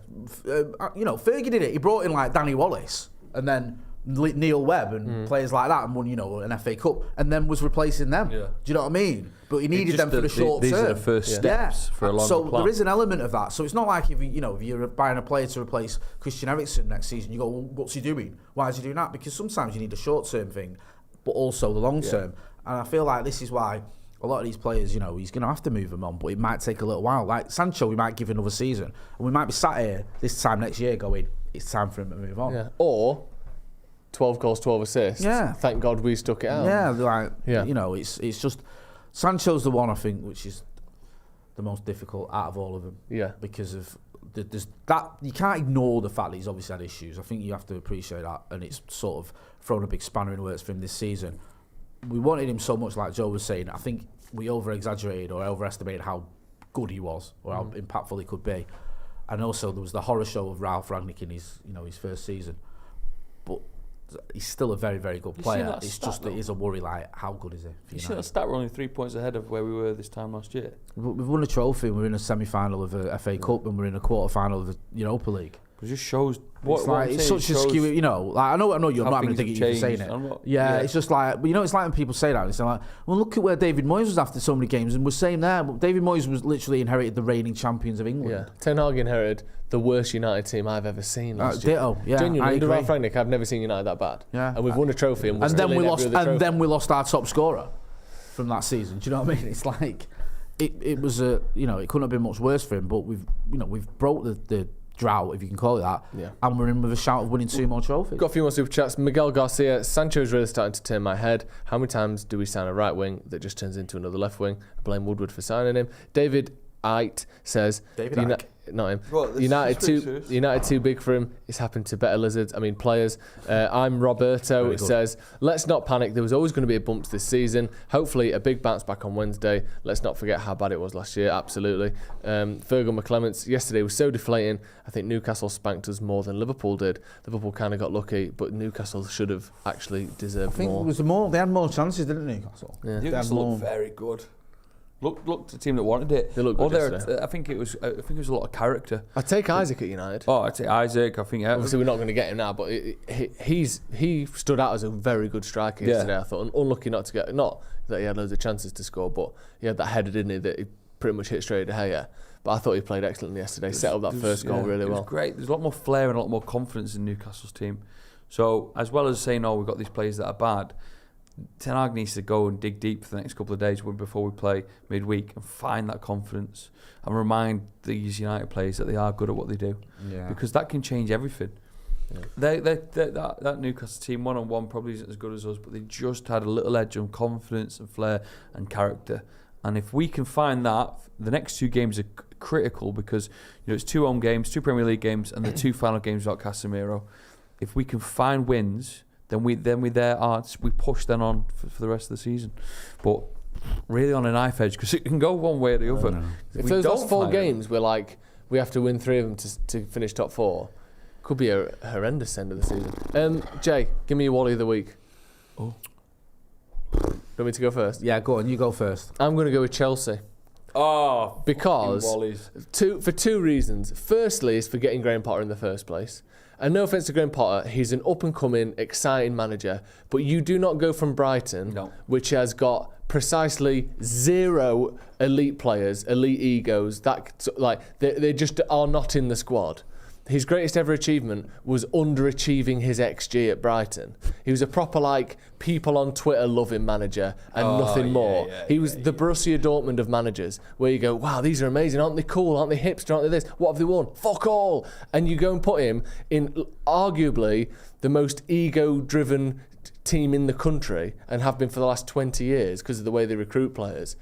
Fergie did it. He brought in like Danny Wallace and then Neil Webb and players like that and won, an FA Cup and then was replacing them. Yeah. Do you know what I mean? But he needed them for the short term. These are the first steps for a longer plan. So there is an element of that. So it's not like if you're buying a player to replace Christian Eriksen next season, you go, well, what's he doing? Why is he doing that? Because sometimes you need a short term thing, but also the long term. And I feel like this is why a lot of these players, you know, he's going to have to move them on, but it might take a little while. Like Sancho, we might give another season, and we might be sat here this time next year going, it's time for him to move on. Yeah. Or 12 goals, 12 assists. Yeah. Thank God we stuck it out. Yeah, you know, it's just Sancho's the one I think which is the most difficult out of all of them. Yeah. Because of there's that you can't ignore the fact that he's obviously had issues. I think you have to appreciate that, and it's sort of thrown a big spanner in the works for him this season. We wanted him so much, like Joe was saying. I think we over-exaggerated or overestimated how good he was or how impactful he could be. And also there was the horror show of Ralph Rangnick in his first season. But he's still a very, very good player. It's just it is a worry, like, how good is he? You see that stat, we're only 3 points ahead of where we were this time last year. We've won a trophy, and we're in a semi-final of a FA Cup, and we're in a quarter-final of the Europa League. It just shows it's such a skew, you know. Like I know you're not having to dig at you for saying it. Yeah, it's just like, you know, it's like when people say that. It's like, well, look at where David Moyes was after so many games, and we're saying there, but David Moyes was literally inherited the reigning champions of England. Yeah, Ten Hag inherited the worst United team I've ever seen last year. Ditto, yeah. Genuinely, under Ralph Rangnick, I've never seen United that bad. Yeah, and we've won a trophy, and then we lost our top scorer from that season. Do you know what I mean? It's like it was it couldn't have been much worse for him. But we've broke the drought, if you can call it that, and we're in with a shout of winning 2 more trophies. Got a few more super chats. Miguel Garcia, Sancho's really starting to turn my head. How many times do we sign a right wing that just turns into another left wing? I blame Woodward for signing him. David Ait says, not him. What, United too big for him. It's happened to better players. I'm Roberto. It says, let's not panic. There was always going to be a bumps this season. Hopefully a big bounce back on Wednesday. Let's not forget how bad it was last year. Absolutely. Fergal McClements, yesterday was so deflating. I think Newcastle spanked us more than Liverpool did. Liverpool kind of got lucky, but Newcastle should have actually deserved more. I think it was more. They had more chances, didn't Newcastle? Yeah. Newcastle looked very good. Looked the team that wanted it. They looked good. I think it was a lot of character. I'd take Isaac at United. I'd take Isaac. I think obviously we're not going to get him now, but he stood out as a very good striker yesterday. I thought, unlucky not that he had loads of chances to score, but he had that header, didn't he? That he pretty much hit straight to Gea. But I thought he played excellently yesterday. Set up that first goal really well. It was great. There's a lot more flair and a lot more confidence in Newcastle's team. So as well as saying, we've got these players that are bad, Ten Hag needs to go and dig deep for the next couple of days before we play midweek and find that confidence and remind these United players that they are good at what they do, because that can change everything. Yeah. That Newcastle team one-on-one probably isn't as good as us, but they just had a little edge on confidence and flair and character. And if we can find that, the next 2 games are critical because it's 2 home games, 2 Premier League games, and the 2 final games without Casemiro. If we can find wins, then we push them on for the rest of the season. But really on a knife edge, because it can go one way or the other. If those last 4 games we're like, we have to win 3 of them to finish top 4, could be a horrendous end of the season. Jay, give me your Wally of the week. Oh. Want me to go first? Yeah, go on, you go first. I'm going to go with Chelsea. Oh, because for 2 reasons. Firstly, is for getting Graham Potter in the first place. And no offence to Graham Potter, he's an up-and-coming, exciting manager. But you do not go from Brighton, which has got precisely 0 elite players, elite egos. They just are not in the squad. His greatest ever achievement was underachieving his XG at Brighton. He was a proper, people on Twitter loving manager and nothing more. He was the Borussia Dortmund of managers, where you go, wow, these are amazing, aren't they cool, aren't they hipster, aren't they this? What have they won? Fuck all! And you go and put him in arguably the most ego-driven team in the country, and have been for the last 20 years because of the way they recruit players.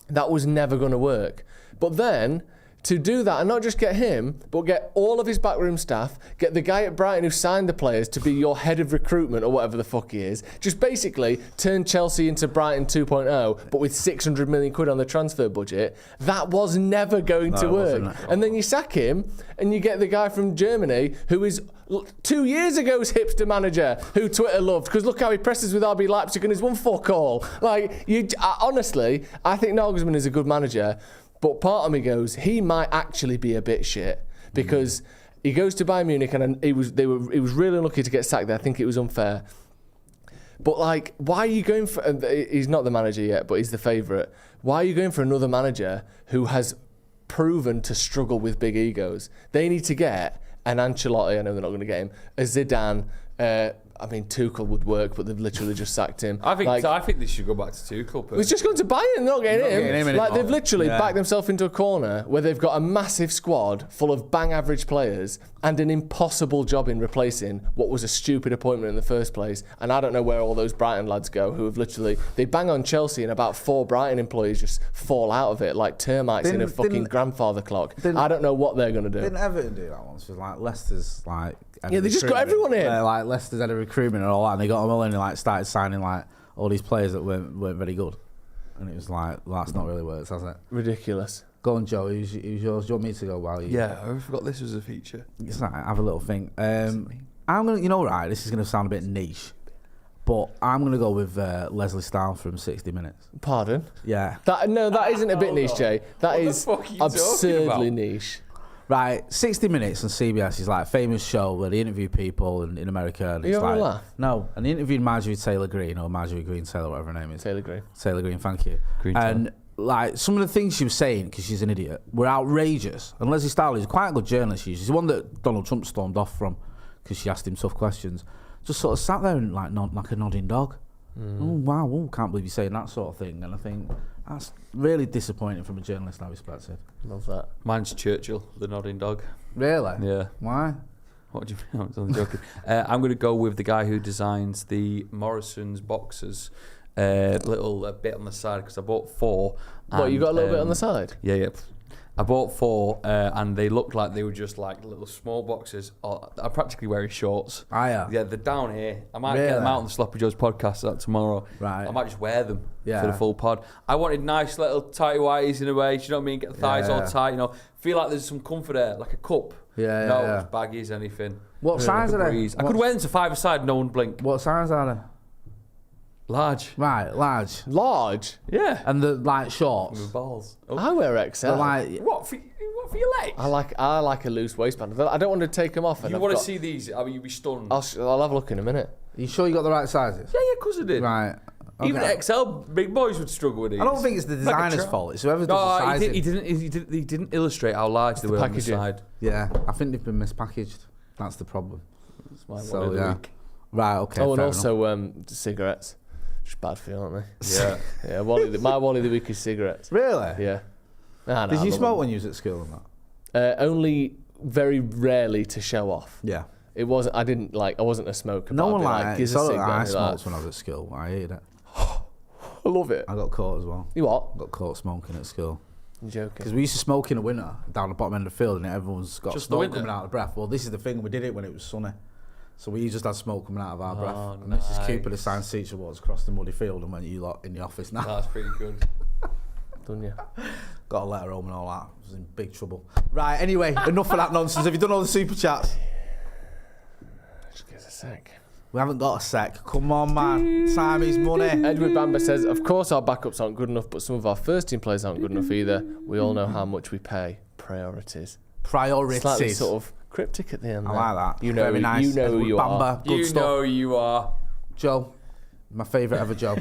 That was never going to work. But then, to do that and not just get him, but get all of his backroom staff, get the guy at Brighton who signed the players to be your head of recruitment or whatever the fuck he is, just basically turn Chelsea into Brighton 2.0, but with 600 million quid on the transfer budget, that was never going to work. And then you sack him and you get the guy from Germany who is 2 years ago's hipster manager who Twitter loved, because look how he presses with RB Leipzig and he's won fuck all. Honestly, I think Nagelsmann is a good manager. But part of me goes, he might actually be a bit shit, because he goes to Bayern Munich and he was really unlucky to get sacked there. I think it was unfair. But why are you going for? He's not the manager yet, but he's the favourite. Why are you going for another manager who has proven to struggle with big egos? They need to get an Ancelotti. I know they're not going to get him. A Zidane. I mean, Tuchel would work, but they've literally just sacked him. I think they should go back to Tuchel. He's just going to Bayern, not getting him. Like, they've literally backed themselves into a corner where they've got a massive squad full of bang average players and an impossible job in replacing what was a stupid appointment in the first place. And I don't know where all those Brighton lads go who have literally, they bang on Chelsea and about 4 Brighton employees just fall out of it like termites in a fucking grandfather clock. I don't know what they're going to do. Didn't Everton do that once? Like Leicester's like... Yeah, they just got everyone in. Like Leicester's had a recruitment and all that, and they got them all in and like started signing like all these players that weren't very good. And it was like, well, that's not really worked, has it? Ridiculous. Go on, Joe. Who's yours? Do you want me to go while you... Yeah, I forgot this was a feature. It's like, have a little think. I'm going to... You know, right, this is going to sound a bit niche, but I'm going to go with Leslie Stahl from 60 Minutes. Pardon? Yeah. That isn't a bit niche, Jay. That is absurdly niche. Right, 60 Minutes on CBS is like a famous show where they interview people in America. And Are you having a laugh? No, and they interviewed Marjorie Taylor Greene, or Marjorie Green Taylor, whatever her name is. Taylor Greene, thank you. And like some of the things she was saying, because she's an idiot, were outrageous. And Leslie Stahl is quite a good journalist. She's the one that Donald Trump stormed off from because she asked him tough questions. Just sort of sat there and like like a nodding dog. Oh wow, can't believe you're saying that sort of thing. And I think that's really disappointing from a journalist, I respect it. Love that. Mine's Churchill, the nodding dog. Really? Yeah. Why? What do you mean? I was only joking. I'm going to go with the guy who designs the Morrison's boxers. Little bit on the side because I bought 4. What, you got a little bit on the side? Yeah. I bought 4 and they looked like they were just like little small boxes. I'm practically wearing shorts. Yeah, they're down here. I might get them out on the Sloppy Joe's podcast tomorrow. Right. I might just wear them for the full pod. I wanted nice little tight whities in a way. Do you know what I mean? Get the thighs all tight. You know, feel like there's some comfort there, like a cup. No baggies, anything. What size are they? I could wear them to 5-a-side, no one blink. What size are they? Large. Right, large. Large? Yeah. And the like shorts. With balls. I wear XL. Like, what for your legs? I like a loose waistband. I don't want to take them off. You want to see these? I mean, you'd be stunned. I'll have a look in a minute. Are you sure you got the right sizes? Yeah, of course I did. Right. Okay. Even XL big boys would struggle with these. I don't think it's the designer's fault. It's whoever does the sizing. He didn't illustrate how large they were on the side. Yeah, I think they've been mispackaged. That's the problem. That's my one of the week. Right, okay. Oh, and also cigarettes. Just bad for you, aren't they? Yeah. Yeah, my Wally of the week is cigarettes. Really? Yeah. Did you smoke when you was at school or not? Only very rarely to show off. Yeah. It wasn't. I wasn't a smoker. No one like I smoked when I was at school. I hated it. I love it. I got caught as well. You what? Got caught smoking at school. I'm joking. Because we used to smoke in the winter down the bottom end of the field, and everyone's got just smoke coming out of breath. Well, this is the thing. We did it when it was sunny. So we just had smoke coming out of our breath. And Mrs. Cooper, the science teacher, was across the muddy field and went, you lot in the office now. That's pretty good. Done you? Got a letter home and all that. I was in big trouble. Right, anyway, enough of that nonsense. Have you done all the super chats? Just give us a sec. We haven't got a sec. Come on, man. Time is money. Edward Bamber says, of course our backups aren't good enough, but some of our first team players aren't good enough either. We all know how much we pay. Priorities. Slightly sort of cryptic at the end. I like that. You know, very nice. You know who you are. You know who you are. Joe, my favourite ever Joe.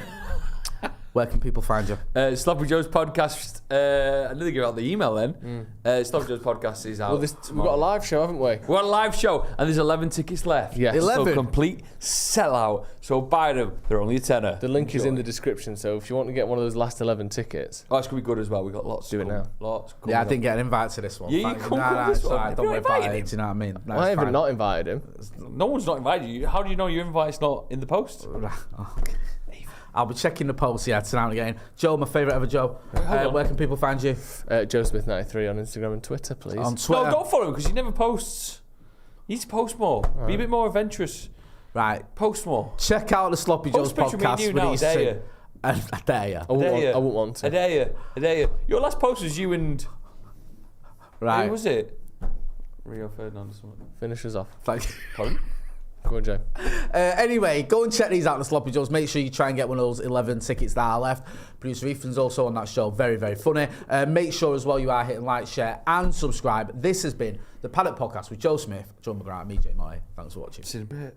Where can people find you? Sloppy Joe's podcast. I didn't give out the email then. Sloppy Joe's podcast is out. Well, we've got a live show, haven't we? We've got a live show, and there's 11 tickets left. Yeah, 11. So complete sellout. So buy them. They're only a tenner. The link is in the description. So if you want to get one of those last 11 tickets, it's gonna be good as well. We've got lots. Do it now. Lots. Yeah, I didn't get an invite to this one. Yeah, you come to this one. Right, don't worry about it. Do you know what I mean? I haven't not invited him. No one's not invited you. How do you know your invite's not in the post? Okay. I'll be checking the post tonight and again. Joe, my favourite ever Joe. Where can people find you? Joe Smith 93 on Instagram and Twitter, please. On Twitter. No, don't follow him because he never posts. You need to post more. Right. Be a bit more adventurous. Right. Post more. Check out the Sloppy Joe's podcast. I dare you. I dare you. I wouldn't want to. I dare you. Your last post was you and... Right. Who was it? Rio Ferdinand or something. Finish us off. Thank you. Pardon? Go on, Joe. Anyway, go and check these out on the Sloppy Joes. Make sure you try and get one of those 11 tickets that are left. Producer Ethan's also on that show. Very, very funny. Make sure as well you are hitting like, share and subscribe. This has been the Paddock Podcast with Joe Smith, Joe McGrath, me, Jay Moy. Thanks for watching. See you in a bit.